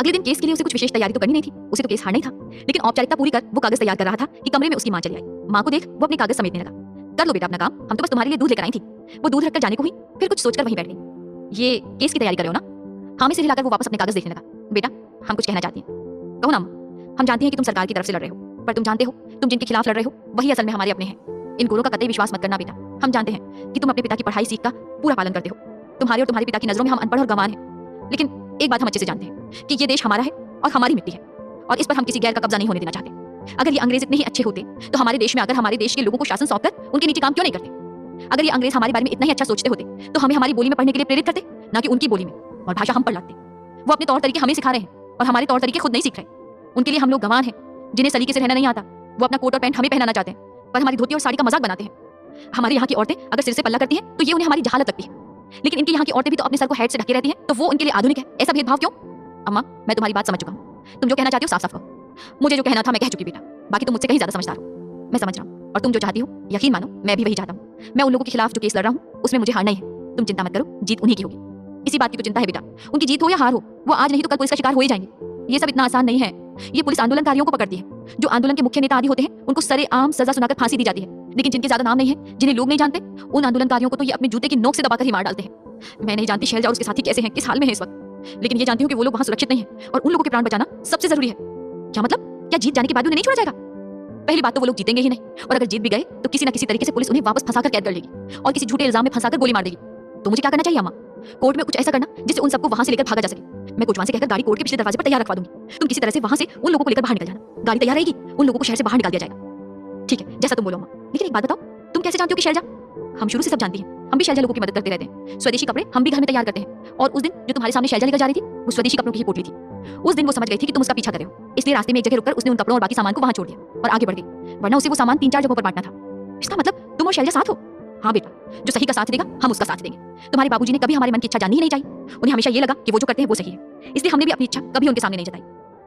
अगले दिन केस के लिए उसे कुछ विशेष तैयारी तो करनी नहीं थी, उसे तो केस हारना ही था, लेकिन औपचारिकता पूरी कर वो कागज तैयार कर रहा था कि कमरे में उसकी मां चली आई। मां को देख वो अपने कागज समेटने लगा। कर लो बेटा अपना काम, हम तो बस तुम्हारे लिए दूध लेकर आई थी। वो दूध रखकर जाने को हुई, फिर कुछ सोचकर वहीं बैठ गई। ये केस की तैयारी कर रहे हो ना? हाँ में सिर हिलाकर वो वापस अपने कागज देखने लगा। बेटा हम कुछ कहना चाहती हैं। कहो ना। हम जानते हैं कि तुम सरकार की तरफ से लड़ रहे हो, पर तुम जानते हो तुम जिनके खिलाफ लड़ रहे हो वही असल में हमारे अपने हैं। इन गोरों का कतई विश्वास मत करना बेटा। हम जानते हैं कि तुम अपने पिता की पढ़ाई सीख का पूरा पालन करते हो। तुम्हारे और तुम्हारे पिता की नजरों में हम अनपढ़ और गंवार हैं, लेकिन एक बात हम अच्छे से जानते हैं कि ये देश हमारा है और हमारी मिट्टी है, और इस पर हम किसी गैर का कब्जा नहीं होने देना चाहते। अगर ये अंग्रेज इतने ही अच्छे होते तो हमारे देश में आकर हमारे देश के लोगों को शासन सौंपकर उनके नीचे काम क्यों नहीं करते? अगर ये अंग्रेज हमारे बारे में इतना ही अच्छा सोचते होते तो हमें हमारी बोली में पढ़ने के लिए प्रेरित करते, ना कि उनकी बोली में, और भाषा हम पर लाते। वो अपने तौर तरीके हमें सिखा रहे हैं और हमारे तौर तरीके खुद नहीं सीख रहे। उनके लिए हम लोग गंवार हैं जिन्हें सलीके से रहना नहीं आता। वो अपना कोट और पैंट हमें पहनाना चाहते हैं, पर हमारी धोती और साड़ी का मजाक बनाते हैं। हमारे यहाँ की औरतें अगर सिर से पल्ला करती हैं तो ये उन्हें हमारी जहालत लगती है, लेकिन इनके यहाँ की औरतें भी तो अपने सर को हैट से ढके रहती हैं, तो वो उनके लिए आधुनिक है। ऐसा भेदभाव क्यों? अम्मा मैं तुम्हारी बात समझ चुका हूँ। तुम जो कहना चाहती हो साफ साफ कहो। मुझे जो कहना था मैं कह चुकी बेटा, बाकी तुम मुझसे कहीं ज्यादा समझदार हो। मैं समझ रहा हूँ, और तुम जो चाहती हो यकीन मानो मैं भी वही चाहता हूँ। मैं उन लोगों के खिलाफ जो केस लड़ रहा हूँ उसमें मुझे हारना ही है। तुम चिंता मत करो, जीत उन्हीं की होगी। इसी बात की तो चिंता है बेटा, उनकी जीत हो या हार हो, वो आज नहीं तो कल पुलिस का शिकार हो ही जाएंगे। ये सब इतना आसान नहीं है। ये पुलिस आंदोलनकारियों को पकड़ती है। जो आंदोलन के मुख्य नेता आदि होते हैं उनको सरेआम सजा सुनाकर फांसी दी जाती है, लेकिन जिनके ज्यादा नाम नहीं है, जिन्हें लोग नहीं जानते, उन आंदोलनकारियों को तो ये अपने जूते की नोक से दबाकर ही मार डालते हैं। मैं नहीं जानती शैलजा और उसके साथी कैसे हैं, किस हाल में है इस वक्त, लेकिन ये जानती हूँ कि वो लोग वहां सुरक्षित नहीं है और उन लोगों के प्राण बचाना सबसे जरूरी है। क्या मतलब? क्या जीत जाने के बाद उन्हें नहीं छोड़ा जाएगा? पहली बात तो वो लोग जीतेंगे ही नहीं, और अगर जीत भी गए तो किसी न किसी तरीके से पुलिस उन्हें वापस फंसाकर कैद कर लेगी और किसी झूठे इल्जाम में फंसाकर गोली मार देगी। तो मुझे क्या करना चाहिए अम्मा? कोर्ट में कुछ ऐसा करना जिससे उन सबको वहां से लेकर भागा जा सके। मैं कोचवान से कहकर गाड़ी कोर्ट के पिछले दरवाजे पर तैयार रखवा दूंगी। तुम किसी तरह से वहां से उन लोगों को लेकर बाहर निकल जाना। गाड़ी तैयार रहेगी, उन लोगों को शहर से बाहर निकाल दिया जाएगा। ठीक है, जैसा तुम बोलो अम्मा। लेकिन एक बात बताओ, तुम कैसे जानती हो कि शैलजा? हम शुरू से सब जानती हैं। हम भी शैलजा लोगों की मदद करते रहते हैं। स्वदेशी कपड़े हम भी घर में तैयार करते हैं, और उस दिन जो तुम्हारे सामने शैलजा लेकर जा रही थी वो स्वदेशी कपड़ों की ही पोटली थी। उस दिन वो समझ गई थी कि तुम उसका पीछा कर रहे हो, इसलिए रास्ते में एक जगह रुककर उसने उन कपड़ों और बाकी सामान को वहां छोड़ दिया और आगे बढ़ गई, वरना उसे वो सामान 3-4 जगहों पर बांटना था। इसका मतलब तुम और शैलजा साथ हो? हाँ बेटा, जो सही का साथ देगा हम उसका साथ देंगे। तुम्हारे बाबूजी ने कभी हमारे मन की इच्छा जाननी ही नहीं चाहिए। उन्हें हमेशा ये लगा कि वो जो करते हैं वो सही है, इसलिए हमने भी अपनी इच्छा कभी उनके सामने नहीं जताई।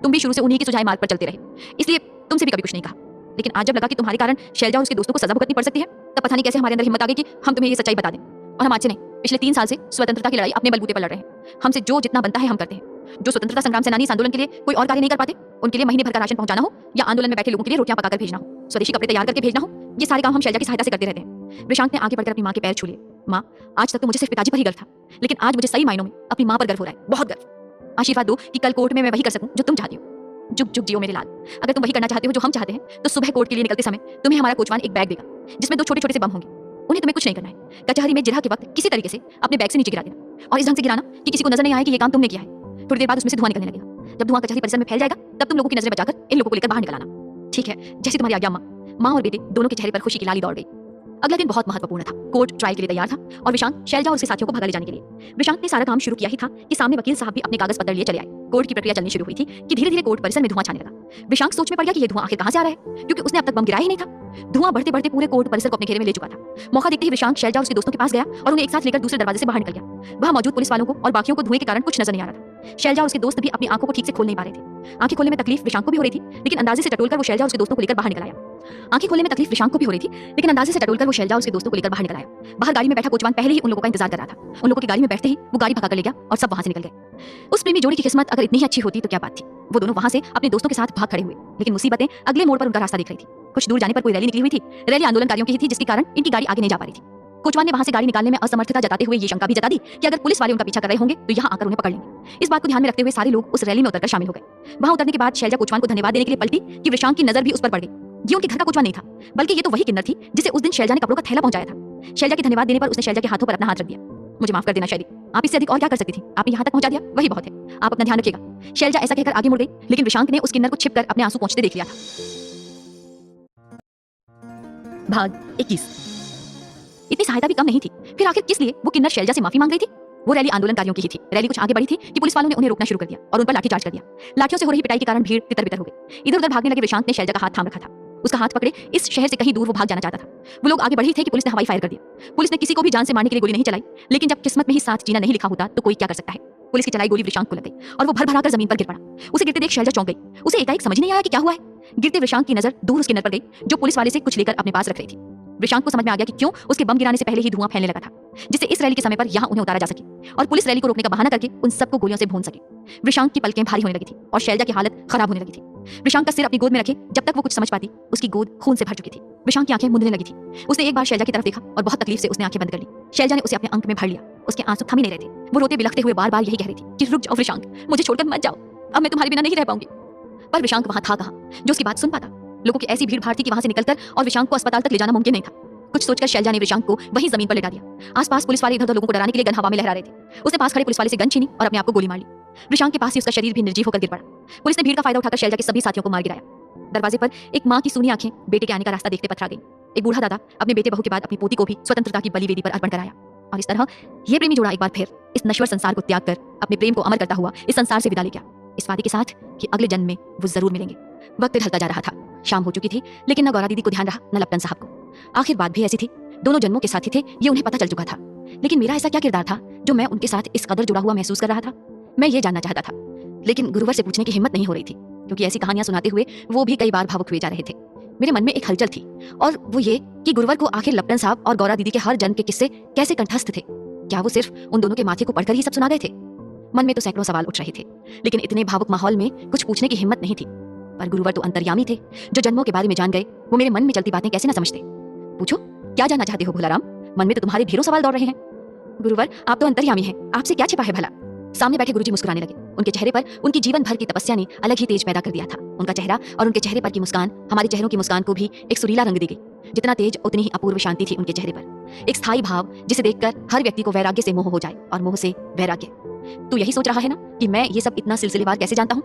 तुम भी शुरू से उन्हीं के सुझाए मार्ग पर चलते रहे, इसलिए तुमसे भी कभी कुछ नहीं कहा। लेकिन आज जब लगा कि तुम्हारे कारण शैलजा और उसके दोस्तों को सजा भुगतनी पड़ सकती है, तब पता नहीं कैसे हमारे अंदर हिम्मत आ गई कि हम तुम्हें ये सच्चाई बता दें। और हम आज से नहीं, पिछले 3 साल से स्वतंत्रता की लड़ाई अपने बलबूते पर लड़ रहे हैं। हमसे जो जितना बनता है हम करते हैं। जो स्वतंत्रता संग्राम सेनानी इस आंदोलन के लिए कोई और कार्य नहीं कर पाते, उनके लिए महीने भर का राशन पहुंचाना हो या आंदोलन में बैठे लोगों के लिए रोटियां पकाकर भेजना हो, स्वदेशी कपड़े तैयार करके भेजना हो, ये सारे काम हम शैलजा की सहायता से करते रहते हैं। विशांक ने आगे बढ़कर अपनी मां के पैर छू लिए। मां, आज तक तो मुझे सिर्फ पिताजी पर ही गर्व था, लेकिन आज मुझे सही मायनों में अपनी मां पर गर्व हो रहा है, बहुत गर्व। आशीर्वाद दो कि कल कोर्ट में मैं वही कर सकूं जो तुम चाहती हो। जुग जुग जियो मेरे लाल। अगर तुम वही करना चाहते हो जो हम चाहते हैं, तो सुबह कोर्ट के लिए निकलते समय तुम्हें हमारा कोचवान एक बैग देगा जिसमें 2 छोटे-छोटे से बम होंगे। उन्हें तुम्हें कुछ नहीं करना है। कचहरी में जिरह के वक्त किसी तरीके से अपने बैग से नीचे गिरा देना, और इस ढंग से गिराना कि किसी को नजर नहीं आए कि ये काम तुमने किया है। थोड़ी देर बाद उसमें से धुआं निकलने लगेगा। जब धुआं कचहरी परिसर में फैल जाएगा, तब तुम लोगों की नजरें बचाकर इन लोगों को लेकर बाहर निकल आना। ठीक है, जैसी तुम्हारी आज्ञा अम्मा। मां और बेटे दोनों के चेहरे पर खुशी की लाली दौड़ गई। अगला दिन बहुत महत्वपूर्ण था। कोर्ट ट्रायल के लिए तैयार था और विशांक शैलजा और उसके साथियों को भगा ले जाने के लिए। विशांक ने सारा काम शुरू किया ही था कि सामने वकील साहब भी अपने कागज पत्र लिए चले आए। कोर्ट की प्रक्रिया चलनी शुरू हुई थी कि धीरे धीरे कोर्ट परिसर में धुआं छाने लगा। विशांक सोच में पड़ गया कि ये धुआं आखिर कहां से आ रहा है, क्योंकि उसने अब तक बम गिराया ही नहीं था। धुआं बढ़ते बढ़ते पूरे कोर्ट परिसर को अपने घेरे में ले चुका था। मौका देखते ही विशांक शैलजा और उसके दोस्तों के पास गया और उन्हें एक साथ लेकर दूसरे दरवाजे से बाहर निकल गया। वहां मौजूद पुलिस वालों को और बाकियों को धुएं के कारण कुछ नजर नहीं आ रहा था। शैलजा और उसके दोस्त भी अपनी आंखों को ठीक से खोल नहीं पा रहे थे। आंखें खोलने में तकलीफ विशांक को भी हो रही थी, लेकिन अंदाजे से टटोलकर वो शैलजा और उसके दोस्तों को लेकर बाहर निकल आया। आंखें खोलने में तकलीफ विशांक को भी हो रही थी, लेकिन अंदाजे से टटोलकर वो शैलजा और उसके दोस्तों को लेकर बाहर निकल आया। बाहर गाड़ी में बैठा कोचवान पहले ही उन लोगों का इंतजार कर रहा था। उन लोगों की गाड़ी में बैठते ही वो गाड़ी भगा कर ले गया और सब वहां से निकल गए। उस प्रेमी जोड़ी की किस्मत अगर इतनी ही अच्छी होती तो क्या बात थी। वो दोनों वहां से अपने दोस्तों के साथ भाग खड़े हुए, लेकिन मुसीबतें अगले मोड़ पर उनका रास्ता दिख रही थी। कुछ दूर जाने पर कोई रैली निकली हुई थी। रैली आंदोलनकारियों की ही थी, जिसके कारण इनकी गाड़ी आगे नहीं जा पा रही थी। कोचवान ने वहां से गाड़ी निकालने में असमर्थता जताते हुए ये शंका भी जता दी कि अगर पुलिस वाले उनका पीछा कर रहे होंगे तो यहाँ आकर उन्हें पकड़ लेंगे। इस बात को ध्यान में रखते हुए सारे लोग उस रैली में उतरकर शामिल हो गए। वहां उतरने के बाद शैलजा कोचवान को धन्यवाद देने के लिए पलटी कि विशांक की नजर भी उस पर पड़ गई। ये उनके घर का कोचवान नहीं था, बल्कि ये तो वही किन्नर थी जिसे उस दिन शैलजा ने कपड़ों का थैला पहुंचाया था। शैलजा के धन्यवाद देने पर उसने शैलजा के हाथों पर अपना हाथ रख दिया। मुझे माफ कर देना शैली, आप इससे अधिक और क्या कर सकती थी? आपने यहाँ तक पहुंचा दिया, वही बहुत है। आप अपना ध्यान रखिएगा। शैलजा ऐसा कहकर आगे मुड़ गई, लेकिन विशांक ने उस किन्नर को छिपकर अपने आंसू पोंछते देख लिया था। भाग 21। इतनी सहायता भी कम नहीं थी, फिर आखिर किस लिए वो किन्नर शैलजा से माफी मांग रही थी? वो रैली आंदोलनकारियों की ही थी। रैली कुछ आगे बढ़ी थी कि पुलिस वालों ने उन्हें रोकना शुरू कर दिया और उन पर लाठीचार्ज कर दिया। लाठियों से हो रही पिटाई के कारण भीड़ तितर-बितर हो गई। इधर-उधर भागने लगे विशांक ने शैलजा का हाथ थाम रखा था। उसका हाथ पकड़े इस शहर से कहीं दूर वो भाग जाना चाहता था। वो लोग आगे बढ़े ही थे कि पुलिस ने हवाई फायर कर दिया। पुलिस ने किसी को भी जान से मारने के लिए गोली नहीं चलाई, लेकिन जब किस्मत में ही साथ जीना नहीं लिखा होता तो कोई क्या कर सकता है। पुलिस की चलाई गोली विशांक को लग गई और वो भर-भराकर जमीन पर गिर पड़ा। उसे गिरते देख शैलजा चौंक गई। उसे एकाएक समझ नहीं आया कि क्या हुआ है। गिरते विशांक की नजर दूर उसके किन्नर पर गई, जो पुलिस वाले से कुछ लेकर अपने पास रख रही थी। विशांक को समझ में आ गया कि क्यों उसके बम गिराने से पहले ही धुआं फैलने लगा था, जिससे इस रैली के समय पर यहाँ उन्हें उतारा जा सके और पुलिस रैली को रोकने का बहाना करके उन सबको गोलियों से भून सके। विशांक की पलकें भारी होने लगी थी और शैलजा की हालत खराब होने लगी थी। विशांक का सिर अपनी गोद में रखे जब तक वो कुछ समझ पाती, उसकी गोद खून से भर चुकी थी। विशांक की आंखें मुंदने लगी थी। उसने एक बार शैलजा की तरफ देखा और बहुत तकलीफ से उसने आंखें बंद कर ली। शैलजा ने उसे अपने अंक में भर लिया। उसके आंसू थम ही नहीं रहे थे। वो रोते बिलखते हुए बार-बार यही कह रही थी कि रुक जाओ विशांक, मुझे छोड़कर मत जाओ, अब मैं तुम्हारे बिना नहीं रह पाऊंगी। पर विशांक वहां था कहां जो उसकी बात सुन पाता। लोगों की ऐसी भीड़-भाड़ थी कि वहां से निकलकर और विशांक को अस्पताल तक ले जाना मुमकिन नहीं था। कुछ सोचकर शैलजा ने विशांक को वहीं जमीन पर लेटा दिया। आसपास पुलिस वाले इधर-उधर लोगों को डराने के लिए गन हवा में लहरा रहे थे। उसने पास खड़े पुलिस वाले से गन छीनी और अपने आप को गोली मार ली। विशांक के पास ही उसका शरीर भी निर्जीव होकर गिर पड़ा। पुलिस ने भीड़ का फायदा उठाकर शैलजा के सभी साथियों को मार गिराया। दरवाजे पर एक मां की सूनी आंखें बेटे के आने का रास्ता देखते पथरा गई। एक बूढ़ा दादा अपने बेटे बहू के बाद अपनी पोती को भी स्वतंत्रता की बलिवेदी पर अर्पण कराया। और इस तरह ये प्रेमी जोड़ा एक बार फिर इस नश्वर संसार को त्याग कर अपने प्रेम को अमर करता हुआ इस संसार से विदा ले गया, इस वादे के साथ कि अगले जन्म में वो जरूर मिलेंगे। वक्त ढलता जा रहा था। शाम हो चुकी थी, लेकिन न गौरा दीदी को ध्यान रहा न लपटन साहब को। आखिर बात भी ऐसी थी, दोनों जन्मों के साथी थे, ये उन्हें पता चल चुका था। लेकिन मेरा ऐसा क्या किरदार था जो मैं उनके साथ इस कदर जुड़ा हुआ महसूस कर रहा था? मैं ये जानना चाहता था, लेकिन गुरुवर से पूछने की हिम्मत नहीं हो रही थी, क्योंकि ऐसी कहानियां सुनाते हुए वो भी कई बार भावुक हुए जा रहे थे। मेरे मन में एक हलचल थी, और वो ये कि गुरुवर को आखिर लपटन साहब और गौरा दीदी के हर जन्म के किस्से कैसे कंठस्थ थे। क्या वो सिर्फ उन दोनों के माथे को पढ़कर ही सब सुना गए थे? मन में तो सैकड़ों सवाल उठ रहे थे, लेकिन इतने भावुक माहौल में कुछ पूछने की हिम्मत नहीं थी। पर गुरुवर तो अंतर्यामी थे, जो जन्मों के बारे में जान गए। वो मेरे मन में चलती बातें कैसे न समझते। पूछो, क्या जानना चाहते हो भोलाराम? मन में तो तुम्हारे ढेरों सवाल दौड़ रहे हैं। गुरुवर, आप तो अंतर्यामी हैं, आपसे क्या छिपा है भला? सामने बैठे गुरुजी मुस्कुराने लगे। उनके चेहरे पर उनकी जीवन भर की तपस्या ने अलग ही तेज पैदा कर दिया था। उनका चेहरा और उनके चेहरे पर की मुस्कान हमारे चेहरों की मुस्कान को भी एक सुरीला रंग दी गई। जितना तेज उतनी ही अपूर्व शांति थी उनके चेहरे पर, एक स्थायी भाव जिसे देखकर हर व्यक्ति को वैराग्य से मोह हो जाए और मोह से वैराग्य। तू यही सोच रहा है ना कि मैं ये सब इतना सिलसिलेवार कैसे जानता हूँ?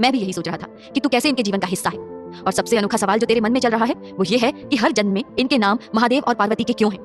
मैं भी यही सोच रहा था कि तू कैसे इनके जीवन का हिस्सा है। और सबसे अनोखा सवाल जो तेरे मन में चल रहा है वो ये है कि हर जन्म में इनके नाम महादेव और पार्वती के क्यों हैं?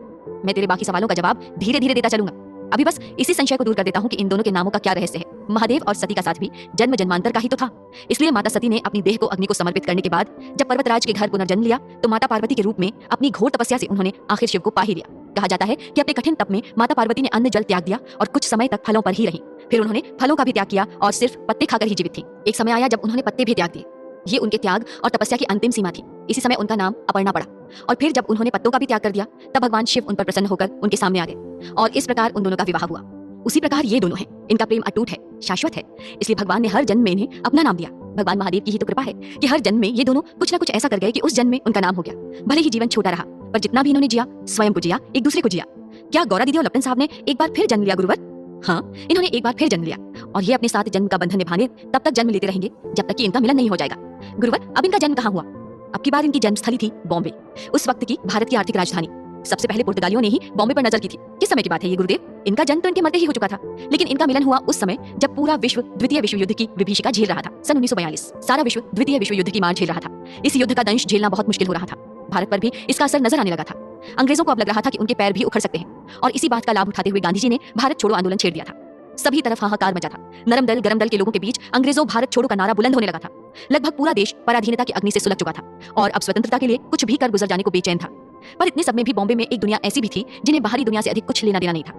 मैं तेरे बाकी सवालों का जवाब धीरे धीरे देता चलूंगा। अभी बस इसी संशय को दूर कर देता हूँ कि इन दोनों के नामों का क्या रहस्य है। महादेव और सती का साथ भी जन्म जन्मांतर का ही तो था। इसलिए माता सती ने अपनी देह को अग्नि को समर्पित करने के बाद जब पर्वतराज के घर पुनर्जन्म लिया, तो माता पार्वती के रूप में अपनी घोर तपस्या से उन्होंने आखिर शिव को पा ही लिया। कहा जाता है कि अपने कठिन तप में माता पार्वती ने अन्न जल त्याग दिया और कुछ समय तक फलों पर ही रही। फिर उन्होंने फलों का भी त्याग किया और सिर्फ पत्ते खाकर ही जीवित थी। एक समय आया जब उन्होंने पत्ते भी त्याग दिए। ये उनके त्याग और तपस्या की अंतिम सीमा थी। इसी समय उनका नाम अपर्णा पड़ा। और फिर जब उन्होंने पत्तों का भी त्याग कर दिया, तब भगवान शिव उन पर प्रसन्न होकर उनके सामने आ गए और इस प्रकार उन दोनों का विवाह हुआ। उसी प्रकार ये दोनों हैं। इनका प्रेम अटूट है, शाश्वत है। इसलिए भगवान ने हर जन्म में इन्हें अपना नाम दिया। भगवान महादेव की ही तो कृपा है कि हर जन्म में ये दोनों कुछ ना कुछ ऐसा कर गए कि उस जन्म में उनका नाम हो गया। भले ही जीवन छोटा रहा, पर जितना भी इन्होंने जिया, स्वयं को जिया, एक दूसरे को जिया। क्या गौरा दीदी और लपटन साहब ने एक बार फिर जन्म लिया गुरुवर? हाँ, इन्होंने एक बार फिर जन्म लिया और ये अपने साथ जन्म का बंधन निभाने तब तक जन्म लेते रहेंगे जब तक कि इनका मिलन नहीं हो जाएगा। गुरुवर, अब इनका जन्म कहाँ हुआ? अब की बार इनकी जन्मस्थली थी बॉम्बे, उस वक्त की भारत की आर्थिक राजधानी। सबसे पहले पुर्तगालियों ने ही बॉम्बे पर नजर की थी। किस समय की बात है ये गुरुदेव? इनका जन्म तो इनके मरते ही हो चुका था, लेकिन इनका मिलन हुआ उस समय जब पूरा विश्व द्वितीय विश्व युद्ध की विभीषिका झेल रहा था। सन 1942 सारा विश्व द्वितीय विश्व युद्ध की मार झेल रहा था। इस युद्ध का दंश झेलना बहुत मुश्किल हो रहा था। भारत पर भी इसका असर नजर आने लगा था। अंग्रेजों को अब लग रहा था कि उनके पैर भी उखड़ सकते हैं और इसी बात का लाभ उठाते हुए गांधी जी ने भारत छोड़ो आंदोलन छेड़ दिया था। सभी तरफ हाहाकार मचा था। नरम दल गरम दल के लोगों के बीच अंग्रेजों भारत छोड़ो का नारा बुलंद होने लगा था। लगभग पूरा देश पराधीनता की अग्नि से सुलग चुका था और अब स्वतंत्रता के लिए कुछ भी कर गुजर जाने को बेचैन था। पर इतने सब में भी बॉम्बे में एक दुनिया ऐसी भी थी जिन्हें बाहरी दुनिया से अधिक कुछ लेना देना नहीं था।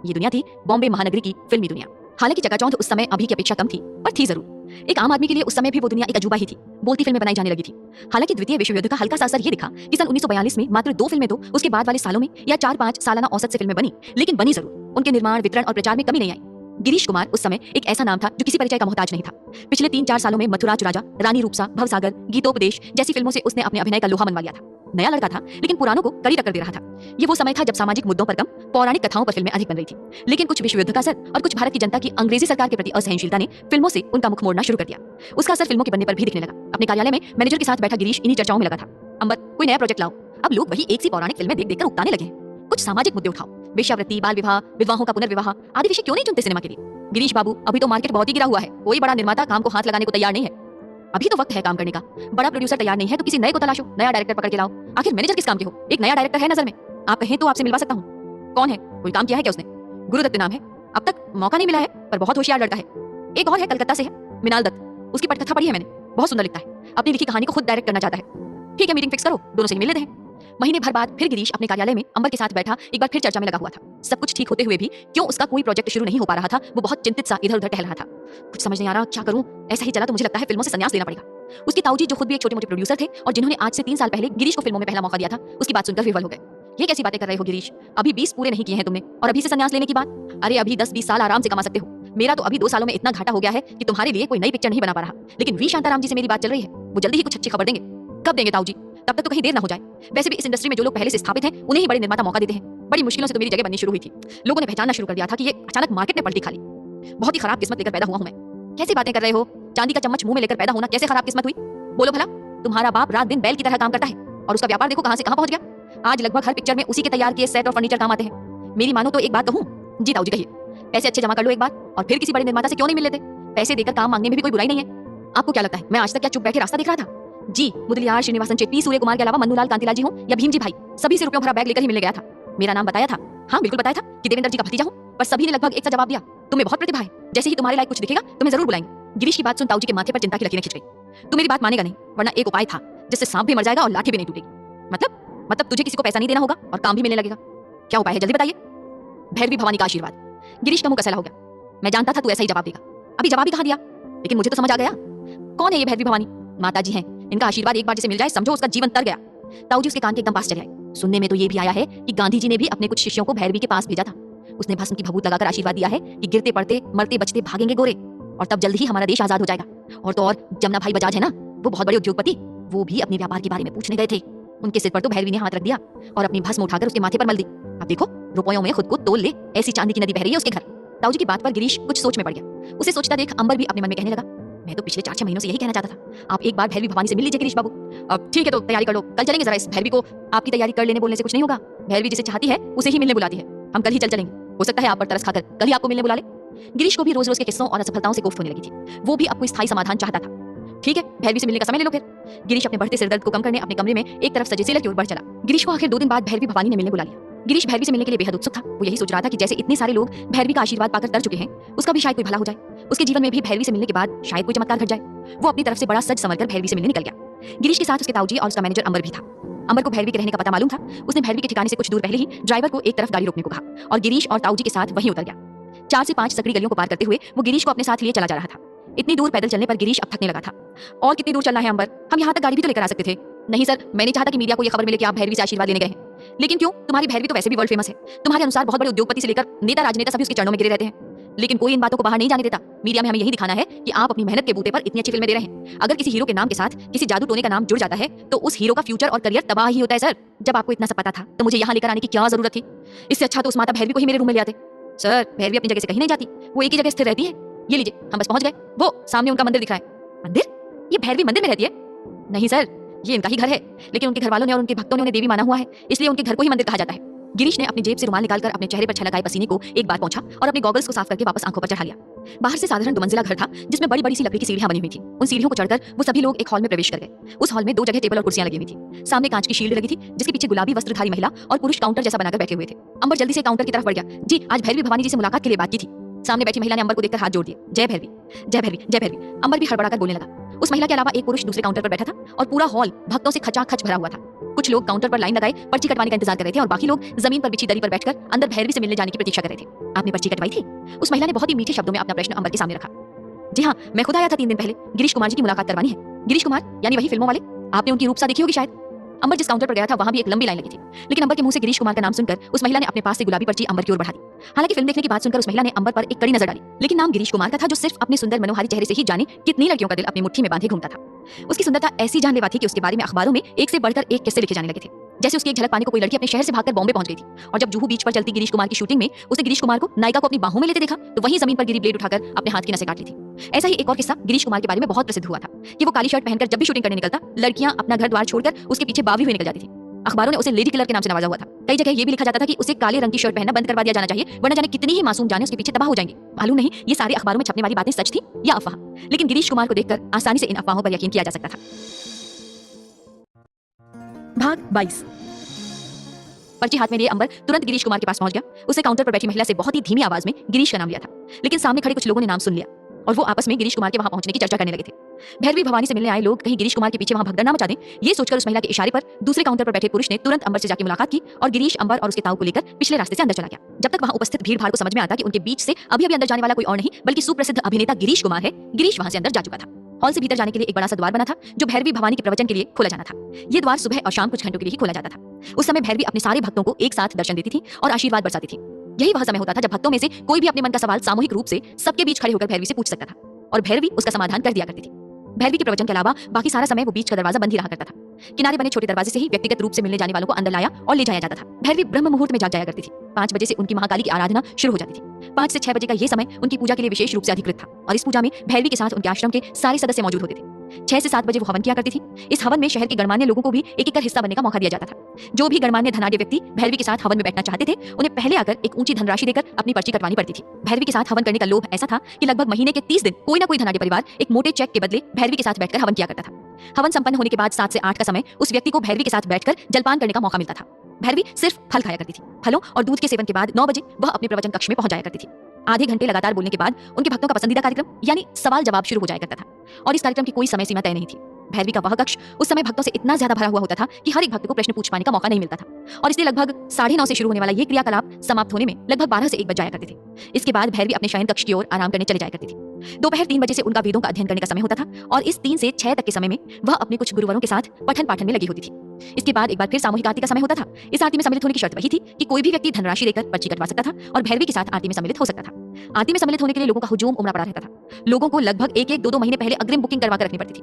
ये दुनिया थी बॉम्बे महानगरी की फिल्मी दुनिया। हालांकि चकाचौंध उस समय अभी की अपेक्षा कम थी, पर थी जरूर। एक आम आदमी के लिए उस समय भी वो दुनिया एक अजूबा ही थी। बोलती फिल्में बनाई जाने लगी थी। हालांकि द्वितीय विश्व युद्ध का हल्का सा असर ये दिखा कि सन 1942 में मात्र 2 फिल्में तो उसके बाद वाले सालों में या 4-5 सालाना औसत से फिल्में बनी, लेकिन बनी जरूर। उनके निर्माण, वितरण और प्रचार में कमी नहीं आई। गिरीश कुमार उस समय एक ऐसा नाम था जो किसी परिचय का मोहताज नहीं था। पिछले 3-4 सालों में मथुराज राजा, रानी रूपसा, भवसागर, गीतोपदेश जैसी फिल्मों से उसने अपने अभिनय का लोहा मनवा लिया था। नया लड़का था, लेकिन पुरानों को कड़ी टक्कर दे रहा था। ये वो समय था जब सामाजिक मुद्दों पर कम, पौराणिक कथाओं पर फिल्में अधिक बन रही थी। लेकिन कुछ विश्व युद्ध का असर और कुछ भारत की जनता की अंग्रेजी सरकार के प्रति असहनशीलता ने फिल्मों से उनका मुख मोड़ना शुरू कर दिया। उसका असर फिल्मों के बनने पर भी दिखने लगा। अपने कार्यालय में मैनेजर के साथ बैठा गिरीश इन्हीं चर्चाओं में लगा था। अंबर, कोई नया प्रोजेक्ट लाओ। अब लोग वही एक सी पौराणिक फिल्में देख देखकर उकताने लगे हैं। कुछ सामाजिक मुद्दे उठाओ, वेश्यावृत्ति, बाल विवाह, विधवाओं का पुनर्विवाह आदि विषय क्यों नहीं चुनते सिनेमा के लिए? गिरीश बाबू, अभी तो मार्केट बहुत ही गिरा हुआ है, कोई बड़ा निर्माता काम को हाथ लगाने को तैयार नहीं है। अभी तो वक्त है काम करने का। बड़ा प्रोड्यूसर तैयार नहीं है तो किसी नए को तलाशो, नया डायरेक्टर पकड़ के लाओ। आखिर मैनेजर किस काम के हो? एक नया डायरेक्टर है नजर में, आप कहें तो आपसे मिलवा सकता हूँ। कौन है? कोई काम किया है क्या उसने? गुरुदत्त नाम है, अब तक मौका नहीं मिला है, पर बहुत होशियार लड़का है। एक और है, कलकत्ता से है, मिनाल दत्त, उसकी पटकथा पढ़ी है मैंने, बहुत सुंदर लिखता है, अपनी लिखी कहानी को खुद डायरेक्ट करना चाहता है। ठीक है, मीटिंग फिक्स करो, दोनों से ही मिल लेते हैं। महीने भर बाद फिर गिरीश अपने कार्यालय में अंबर के साथ बैठा, एक बार फिर चर्चा में लगा हुआ था। सब कुछ ठीक होते हुए भी क्यों उसका कोई प्रोजेक्ट शुरू नहीं हो पा रहा था, वो बहुत चिंतित सा इधर उधर टहल रहा था। कुछ समझ नहीं आ रहा, क्या करूं? ऐसा ही चला तो मुझे लगता है फिल्मों से संन्यास लेना पड़ेगा। उसके ताऊजी, जो खुद भी एक छोटे मोटे प्रोड्यूसर थे और जिन्होंने आज से 3 साल पहले गिरीश को फिल्मों में पहला मौका दिया था, उसकी बात सुनकर विवल हो गए। ये कैसी बातें कर रहे हो गिरीश? अभी 20 पूरे नहीं किए हैं तुमने और अभी से संन्यास लेने की बात? अरे अभी 10-20 साल आराम से कमा सकते हो। मेरा तो अभी 2 सालों में इतना घाटा हो गया है कि तुम्हारे लिए कोई नई पिक्चर नहीं बना पा रहा। लेकिन वी शांताराम जी से मेरी बात चल रही है, वो जल्दी ही कुछ अच्छी खबर देंगे। कब देंगे ताऊजी? तब तक तो कहीं देर ना हो जाए। वैसे भी इस इंडस्ट्री में जो लोग पहले से स्थापित हैं, उन्हें ही बड़े निर्माता मौका देते हैं। बड़ी मुश्किलों से तो मेरी जगह बननी शुरू हुई थी। लोगों ने पहचानना शुरू कर दिया था कि ये अचानक मार्केट में पलटी खा ली। बहुत ही खराब किस्मत लेकर पैदा हुआ हूं मैं। कैसी बातें कर रहे हो? चांदी का चम्मच मुंह में लेकर पैदा होना कैसे खराब किस्मत हुई? बोलो भला। तुम्हारा बाप रात दिन बैल की तरह काम करता है और उसका व्यापार देखो कहां से कहां पहुंच गया। आज लगभग हर पिक्चर में उसी के तैयार किए सेट और फर्नीचर काम आते हैं। मेरी मानो तो एक बात कहूं? जी ताऊजी कहिए। पैसे अच्छे जमा कर लो एक बार और फिर किसी बड़े निर्माता से क्यों नहीं मिल लेते? पैसे देकर काम मांगने में भी कोई बुराई नहीं है। आपको क्या लगता है मैं आज तक क्या चुप बैठे रास्ता देख रहा था? जी, मुदलियार, श्रीनिवासन चेट्टी, सूर्य कुमार के अलावा मन्नूलाल कांतिलाल जी हो या भीम जी भाई, सभी से रुपयों भरा बैग लेकर ही मिलने गया था। मेरा नाम बताया था, हाँ बिल्कुल बताया था कि देवेंद्र जी का भतीजा हूं, पर सभी ने लगभग एक सा जवाब दिया, तुम्हें बहुत प्रतिभा है, जैसे ही तुम्हारे लायक कुछ दिखेगा तुम्हें जरूर बुलाएंगे। गिरीश की बात सुन ताऊजी के माथे पर चिंता की लकीरें खिंच गई। तू मेरी बात मानेगा नहीं, वरना एक उपाय था जिससे सांप भी मर जाएगा और लाठी भी नहीं टूटेगी। मतलब तुझे किसी को पैसा नहीं देना होगा और काम भी मिलने लगेगा। क्या उपाय है जल्दी बताइए? भैरवी भवानी का आशीर्वाद। गिरीश का मुंह कसला हो गया। मैं जानता था तू ऐसा ही जवाब देगा। अभी जवाब ही कहा दिया, लेकिन मुझे तो समझ आ गया। कौन है ये भैरवी भवानी? माता जी हैं, इनका आशीर्वाद एक बार जिसे मिल जाए समझो उसका जीवन तर गया। ताऊजी उसके कान के एकदम पास चले आए। सुनने में तो ये भी आया है कि गांधी जी ने भी अपने कुछ शिष्यों को भैरवी के पास भेजा था। उसने भस्म की भभूत लगाकर आशीर्वाद दिया है कि गिरते पड़ते मरते बचते भागेंगे गोरे, और तब जल्द ही हमारा देश आजाद हो जाएगा। और तो और जमुना भाई बजाज है ना, वो बहुत बड़े उद्योगपति, वो भी अपने व्यापार के बारे में पूछने गए थे। उनके सिर पर तो भैरवी ने हाथ रख दिया और अपनी भस्म उठाकर उसके माथे पर मल दी। अब देखो रुपयों में खुद को तोल ले, ऐसी चांदी की नदी बह रही है उसके घर। ताऊजी की बात पर गिरीश कुछ सोच में पड़ गया। उसे सोचता देख अंबर भी अपने मन में कहने लगा, मैं तो पिछले 4-6 महीनों से यही कहना चाहता था, आप एक बार भैरवी भवानी से मिल लीजिए गिरीश बाबू। अब ठीक है तो तैयारी कर लो, कल चलेंगे जरा इस भैरवी को। आपकी तैयारी कर लेने बोलने से कुछ नहीं होगा, भैरवी जिसे चाहती है उसे ही मिलने बुलाती है। हम कल ही चल चलेंगे, हो सकता है आप पर तरस खाकर कल ही आपको मिलने बुला ले। गिरीश को भी रोज रोज के किस्सों और असफलताओं से कोफ्त होने लगी थी। वो भी अब कोई स्थायी समाधान चाहता था। ठीक है, भैरवी से मिलने का समय ले लो फिर। गिरीश अपने बढ़ते सिरदर्द को कम करने अपने कमरे में एक तरफ सजे सेलर की ओर बढ़ चला। गिरीश को आखिर 2 दिन बाद भैरवी भवानी ने मिलने बुला लिया। गिरीश भैरवी से मिलने के लिए बेहद उत्सुक था। वो यही सोच रहा था कि जैसे इतने सारे लोग भैरवी का आशीर्वाद पाकर तर चुके हैं, उसका भी शायद कोई भला हो जाए। उसके जीवन में भी भैरवी से मिलने के बाद शायद कोई चमत्कार घट जाए। वो अपनी तरफ से बड़ा सज संवरकर भैरवी से मिलने निकल गया। गिरीश के साथ उसके ताऊजी और उसका मैनेजर अंबर भी था। अंबर को भैरवी के रहने का पता मालूम था। उसने भैरवी के ठिकाने से कुछ दूर पहले ही ड्राइवर को एक तरफ गाड़ी रोकने को कहा और गिरीश और ताऊजी के साथ वहीं उतर गया। 4 से 5 सकड़ी गलियों को पार करते हुए वो गिरीश को अपने साथ लिए चला जा रहा था। इतनी दूर पैदल चलने पर गिरीश अब थकने लगा था। और कितनी दूर चलना है अंबर? हम यहाँ तक गाड़ी भी तो लेकर आ सकते थे। नहीं सर, मैं नहीं चाहता कि मीडिया को ये खबर मिले कि आप भैरवी से आशीर्वाद लेने गए हैं। लेकिन क्यों? तुम्हारी भैरवी तो वैसे भी वर्ल्ड फेमस है। तुम्हारे अनुसार बहुत बड़े उद्योगपति से लेकर नेता राजनेता सभी उसके चरणों में गिरे रहते हैं, लेकिन कोई इन बातों को बाहर नहीं जाने देता। मीडिया में हमें यही दिखाना है कि आप अपनी मेहनत के बूते पर इतनी अच्छी फिल्में दे रहे हैं। अगर किसी हीरो के नाम के साथ किसी जादू टोने का नाम जुड़ जाता है तो उस हीरो का फ्यूचर और करियर तबाह ही होता है सर। जब आपको इतना सब पता था तो मुझे यहाँ लेकर आने की क्या जरूरत थी? इससे अच्छा तो उस माता भैरवी को ही मेरे रूम में ले आते। सर, भैरवी अपनी जगह से कहीं नहीं जाती, वो एक ही जगह स्थिर रहती है। ये लीजिए, हम बस पहुंच गए। वो सामने उनका मंदिर दिख रहा है। मंदिर? ये भैरवी मंदिर में रहती है? नहीं सर, ये इनका ही घर है, लेकिन उनके घर वालों ने और उनके भक्तों ने उन्हें देवी माना हुआ है, इसलिए उनके घर को ही मंदिर कहा जाता है। गिरीश ने अपनी जेब से रुमाल निकालकर अपने चेहरे पर छलकाए पसीने को एक बार पोंछा और अपने गॉगल्स को साफ करके वापस आंखों पर चढ़ा लिया। बाहर से साधारण 2 मंजिला घर था जिसमें बड़ी बड़ी सी लकड़ी की सीढ़ियां बनी हुई थी। उन सीढ़ियों को चढ़कर वो सभी लोग एक हॉल में प्रवेश कर गए। उस हॉल में 2 जगह टेबल और कुर्सियां लगी हुई थी। सामने कांच की शील्ड लगी थी जिसके पीछे गुलाबी वस्त्रधारी महिला और पुरुष काउंटर जैसा बनाकर बैठे हुए थे। अंबर जल्दी से काउंटर की तरफ बढ़ गया। जी, आज भैरवी भवानी जी से मुलाकात के लिए बात की थी। सामने बैठी महिला ने अंबर को देखकर हाथ जोड़ दिए। जय भैरवी, जय भैरवी, जय भैरवी। अंबर भी हड़बड़ाकर बोलने लगा। उस महिला के अलावा एक पुरुष दूसरे काउंटर पर बैठा था और पूरा हॉल भक्तों से खचाखच भरा हुआ था। कुछ लोग काउंटर पर लाइन लगाए पर्ची कटवाने का इंतजार कर रहे थे और बाकी लोग जमीन पर बिछी दरी पर बैठकर अंदर भैरवी से मिलने जाने की प्रतीक्षा कर रहे थे। आपने पर्ची कटवाई थी? उस महिला ने बहुत ही मीठे शब्दों में अपना प्रश्न अंबर के सामने रखा। जी हाँ, मैं खुद आया था 3 दिन पहले। गिरीश कुमार जी की मुलाकात करवानी है। गिरीश कुमार यानी वही फिल्मों वाले? आपने उनकी रूपसा देखी होगी शायद। अंबर जिस काउंटर पर गया था वहां भी एक लंबी लाइन लगी थी, लेकिन अंबर के मुंह से गिरीश कुमार का नाम सुनकर उस महिला ने अपने पास से गुलाबी पर्ची अंबर की ओर बढ़ा दी। हालांकि फिल्म देखने की बात सुनकर उस महिला ने अंबर पर एक कड़ी नजर डाली, लेकिन नाम गिरीश कुमार का था जो सिर्फ अपने सुंदर मनोहारी चेहरे से ही जाने कितनी लड़कियों का दिल अपनी मुट्ठी में बांधे घूमता था। उसकी सुंदरता ऐसी जानलेवा थी कि उसके बारे में अखबारों में एक से बढ़कर एक किस्से लिखे जाने लगे थे। जैसे उसकी एक झलक पाने को कोई लड़की अपने शहर से भागकर बॉम्बे पहुंच गई थी, और जब जुहू बीच पर चलती गिरीश कुमार की शूटिंग में उसने गिरीश कुमार को नायिका को अपनी बाहों में लेते देखा तो वहीं जमीन पर गिरी ब्लेड उठाकर अपने हाथ की नसें काट ली थी। ऐसा ही एक और किस्सा गिरीश कुमार के बारे में बहुत प्रसिद्ध हुआ था कि वो काली शर्ट पहनकर जब भी शूटिंग करने निकलता, लड़कियां अपना घर द्वार छोड़कर उसके पीछे बावी हुई निकल जाती थी। अखबारों ने उसे लेडी किलर के नाम से नवाजा हुआ था। कई जगह ये भी लिखा जाता था कि उसे काले रंग की शर्ट पहनना बंद करवा दिया जाना चाहिए, वरना जाने कितनी ही मासूम जाने उसके पीछे तबाह हो जाएंगी। मालूम नहीं ये सारे अखबारों में छपने वाली बातें सच थी या अफवाह, लेकिन गिरीश कुमार को देखकर आसानी से इन अफवाहों पर यकीन किया जा सकता था। भाग 22। पर्ची हाथ में लिए अंबर तुरंत गिरीश कुमार के पास पहुंच गया। उसे काउंटर पर बैठी महिला से बहुत ही धीमी आवाज में गिरीश का नाम लिया था, लेकिन सामने खड़े कुछ लोगों ने नाम सुन लिया और वो आपस में गिरीश कुमार के वहां पहुंचने की चर्चा करने लगे थे। भैरवी भवानी से मिलने आए लोग कहीं गिरीश कुमार के पीछे वहां भगदड़ ना मचा दें, ये सोचकर उस महिला के इशारे पर दूसरे काउंटर पर बैठे पुरुष ने तुरंत अंबर से जाकर मुलाकात की और गिरीश, अंबर और उसके ताऊ को लेकर पिछले रास्ते से अंदर चला गया। जब तक वहां उपस्थित भीड़ भाड़ को समझ में आता कि उनके बीच से अभी अंदर जाने वाला कोई और नहीं बल्कि सुप्रसिद्ध अभिनेता गिरीश कुमार है, गिरीश वहां से अंदर जा चुका था। हॉल से भीतर जाने के लिए एक बड़ा सा द्वार बना था जो भैरवी भवानी के प्रवचन के लिए खोला जाना था। ये द्वार सुबह और शाम कुछ घंटों के लिए ही खोला जाता था। उस समय भैरवी अपने सारे भक्तों को एक साथ दर्शन देती थी और आशीर्वाद बरसाती थी। यही वह समय होता था जब भक्तों में से कोई भी अपने मन का सवाल सामूहिक रूप से सबके बीच खड़े होकर भैरवी से पूछ सकता था और भैरवी उसका समाधान कर दिया करती थी। भैरवी के प्रवचन के अलावा बाकी सारा समय वो बीच का दरवाजा बंद ही रहा करता था। किनारे बने छोटे दरवाजे से ही व्यक्तिगत रूप से मिलने जाने वालों को अंदर लाया और ले जाया जाता था। भैरवी ब्रह्म मुहूर्त में जाग जाया करती थी। 5 बजे से उनकी महाकाली की आराधना शुरू हो जाती थी। 5 से 6 बजे का ये समय उनकी पूजा के लिए विशेष रूप से अधिकृत था और इस पूजा में भैरवी के साथ उनके आश्रम के सारे सदस्य मौजूद होते थे। 6 से 7 बजे वो हवन किया करती थी। इस हवन में शहर के गणमान्य लोगों को भी एक एक कर हिस्सा बनने का मौका दिया जाता था। जो भी गणमान्य धनाढ्य व्यक्ति भैरवी के साथ हवन में बैठना चाहते थे उन्हें पहले आकर एक ऊंची धनराशि देकर अपनी पर्ची कटवानी पड़ती थी। भैरवी के साथ हवन करने का लोभ ऐसा था कि लगभग महीने के 30 दिन कोई ना कोई धनाढ्य परिवार एक मोटे चेक के बदले भैरवी के साथ बैठकर हवन किया करता था। हवन संपन्न होने के बाद 7 से 8 का समय उस व्यक्ति को भैरवी के साथ बैठकर जलपान करने का मौका मिलता था। भैरवी सिर्फ फल खाया करती थी। फलों और दूध के सेवन के बाद 9 बजे वह अपने प्रवचन कक्ष में पहुंच जाया करती थी। आधे घंटे लगातार बोलने के बाद उनके भक्तों का पसंदीदा कार्यक्रम यानी सवाल जवाब शुरू हो जाया करता था और इस कार्यक्रम की कोई समय सीमा तय नहीं थी। भैरवी का वह कक्ष उस समय भक्तों से इतना ज्यादा भरा हुआ होता था कि हर एक भक्त को प्रश्न पूछ पाने का मौका नहीं मिलता था और इसलिए लगभग 9:30 से शुरू होने वाला ये क्रियाकलाप समाप्त होने में लगभग 12 से 1 बज जाया करते थे। इसके बाद भैरवी अपने शयन कक्ष की ओर आराम करने चले जाया करती थी। दोपहर 3 बजे से उनका वेदों का अध्ययन करने का समय होता था और इस 3 से 6 तक के समय में वह अपने कुछ गुरुवरों के साथ पठन पाठन में लगी होती थी। इसके बाद एक बार फिर सामूहिक आरती का समय होता था। इस आरती में सम्मिलित होने की शर्त वही थी कि कोई भी व्यक्ति धनराशि देकर पर्ची कटवा सकता था और भैरवी के साथ आरती में सम्मिलित हो सकता था। आरती में सम्मिलित होने के लिए लोगों का हुजूम उमड़ा पड़ा रहता था। लोगों को लगभग 1-2 महीने पहले अग्रिम बुकिंग करवा कर रखनी पड़ती थी।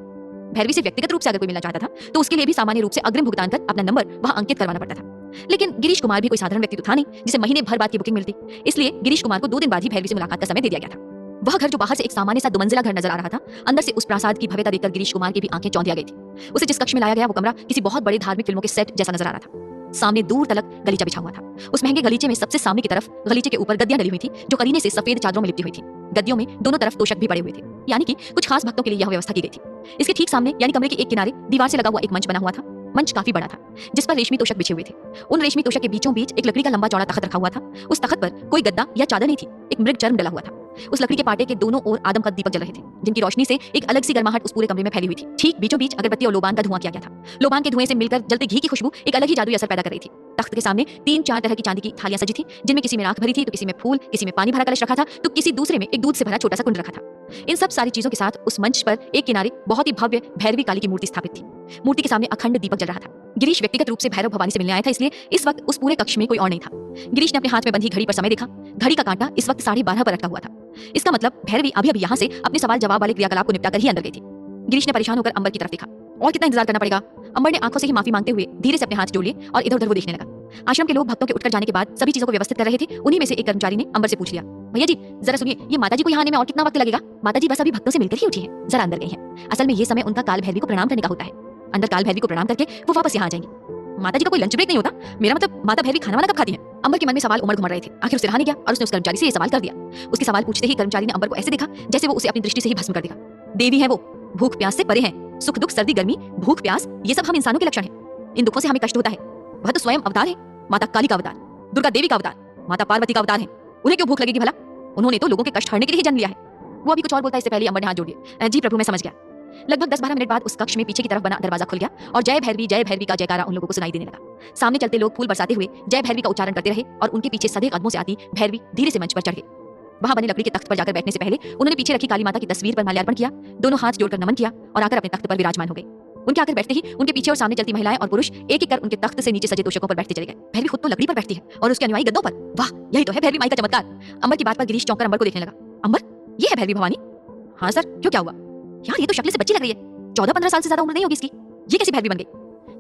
भैरवी से व्यक्तिगत रूप से अगर कोई मिलना चाहता था तो उसके लिए भी सामान्य रूप से अग्रिम भुगतान कर अपना नंबर वहां अंकित करवाना पड़ता था। लेकिन गिरीश कुमार भी कोई साधारण व्यक्ति तो था नहीं जिसे महीने भर बाद की बुकिंग मिलती। इसलिए गिरीश कुमार को 2 दिन बाद ही भैरवी से मुलाकात का समय दे दिया गया था। वह घर जो बाहर से एक सामान्य सा 2 मंजिला घर नजर आ रहा था, अंदर से उस प्रासाद की भव्यता देखकर गिरीश कुमार की भी आंखें चौंधिया गई थी। उसे जिस कक्ष में लाया गया वो कमरा किसी बहुत बड़े धार्मिक फिल्मों के सेट जैसा नजर आ रहा था। सामने दूर तलक गलीचा बिछा हुआ था। उस महंगे गलीचे में सबसे सामने की तरफ गलीचे के ऊपर गद्दियां डली हुई थी जो करीने से सफेद चादरों में लिपटी हुई थी। गद्दियों में दोनों तरफ तोशक भी पड़े हुए थे, यानी कि कुछ खास भक्तों के लिए यह व्यवस्था की गई थी। इसके ठीक सामने यानी कमरे के एक किनारे दीवार से लगा हुआ एक मंच बना हुआ था। मंच काफी बड़ा था जिस पर रेशमी तोशक बिछे हुए थे। उन रेशमी तोशक के बीचों बीच एक लकड़ी का लंबा चौड़ा तख्त रखा हुआ था। उस तख्त पर कोई गद्दा या चादर नहीं थी, एक मृग चर्म डला हुआ था। उस लकड़ी के पाटे के दोनों ओर आदम कद दीपक जल रहे थे जिनकी रोशनी से एक अलग सी गर्माहट उस पूरे कमरे में फैली हुई थी। ठीक बीचों बीच अगरबत्ती और लोबान का धुआं किया गया था। लोबान के धुएं से मिलकर जलते घी की खुशबू एक अलग ही जादुई असर पैदा कर रही थी। तख्त के सामने 3-4 तरह की चांदी की थालियां सजी थी जिनमें किसी में राख भरी थी तो किसी में फूल, किसी में पानी भरा कलश रखा था तो किसी दूसरे में एक दूध से भरा छोटा सा कुंड रखा था। इन सब सारी चीजों के साथ उस मंच पर एक किनारे बहुत ही भव्य भैरवी काली की मूर्ति स्थापित थी। मूर्ति के सामने अखंड दीपक जल रहा था। गिरीश व्यक्तिगत रूप से भैरव भवानी से मिलने आया था, इसलिए इस वक्त उस पूरे कक्ष में कोई और नहीं था। गिरीश ने अपने हाथ में बंधी घड़ी पर समय देखा। घड़ी का कांटा इस वक्त 12:30 पर अटका हुआ था। इसका मतलब भैरवी अभी यहाँ से अपने सवाल जवाब वाले क्रियाकलाप को निपटा कर ही अंदर गई थी। गिरीश ने परेशान होकर अंबर की तरफ देखा। और कितना इंतजार करना पड़ेगा? अंबर ने आंखों से ही माफी मांगते हुए धीरे से अपने हाथ जोड़ लिए और इधर-उधर वो देखने लगा। आश्रम के लोग भक्तों के उठकर जाने के बाद सभी चीजों को व्यवस्थित कर रहे थे। उन्हीं में से एक कर्मचारी ने अंबर से पूछ लिया, भैया जी जरा सुनिए, ये माताजी को यहाँ आने में और कितना वक्त लगेगा? माताजी बस अभी भक्तों से मिलकर ही उठी है, जरा अंदर गई है। असल में ये समय उनका काल भैरवी को प्रणाम करने का होता है। अंदर काल भैरवी को प्रणाम करके वो वापस यहाँ आ जाएंगी। माताजी का कोई लंच ब्रेक नहीं होता? मेरा मतलब माता भैरवी खाना वाना कब खाती है? अंबर के मन में सवाल उमड़ घुमड़ रहे थे। आखिर उसे रहा नहीं गया और उसने उस कर्मचारी से ये सवाल कर दिया। उसके सवाल पूछते ही कर्मचारी ने अंबर को ऐसे देखा जैसे वो उसे अपनी दृष्टि से ही भस्म कर देगा। देवी है वो, भूख प्यास से परे हैं। सुख दुख सर्दी गर्मी भूख प्यास ये सब हम इंसानों के लक्षण हैं। इन दुखों से हमें कष्ट होता है। वह तो स्वयं अवतार है, माता काली का अवतार, दुर्गा देवी का अवतार, माता पार्वती का अवतार है। उन्हें क्यों भूख लगेगी भला? उन्होंने तो लोगों के कष्ट हरने के लिए ही जन्म लिया है। वो अभी कुछ और बोलता है इससे पहले अंबर ने हाथ जोड़ दिया। जी प्रभु मैं समझ गया। लगभग 10-12 मिनट बाद उस कक्ष में पीछे की तरफ बना दरवाजा खुल गया और जय भैरवी का जयकारा उन लोगों को सुनाई देने लगा। सामने चलते लोग फूल बरसाते हुए जय भैरवी का उच्चारण करते रहे और उनके पीछे सधे कदमों से आती भैरवी धीरे से मंच पर चढ़ गई। वहां बने लकड़ी के तख्त पर जाकर बैठने से पहले उन्होंने पीछे रखी काली माता की तस्वीर पर माल्यार्पण किया, दोनों हाथ जोड़कर नमन किया और आकर अपने तख्त पर विराजमान हो गए। उनके आकर बैठते ही उनके पीछे और सामने चलती महिलाएं और पुरुष एक एक कर उनके तख्त से नीचे सजे तोशकों पर बैठते चले गए। भैरवी खुद तो लकड़ी पर बैठती है और उसके अनुयायी गद्दों पर। वाह, यही तो है भैरवी माई का चमत्कार। अंबर की बात पर गिरीश चौंककर अंबर को देखने लगा। अंबर, ये है भैरवी भवानी? हाँ सर, क्यों क्या हुआ? यार ये तो शक्ल से बच्ची लग रही है। 14-15 साल से ज्यादा उम्र नहीं होगी इसकी। ये कैसी भैरवी बन गई?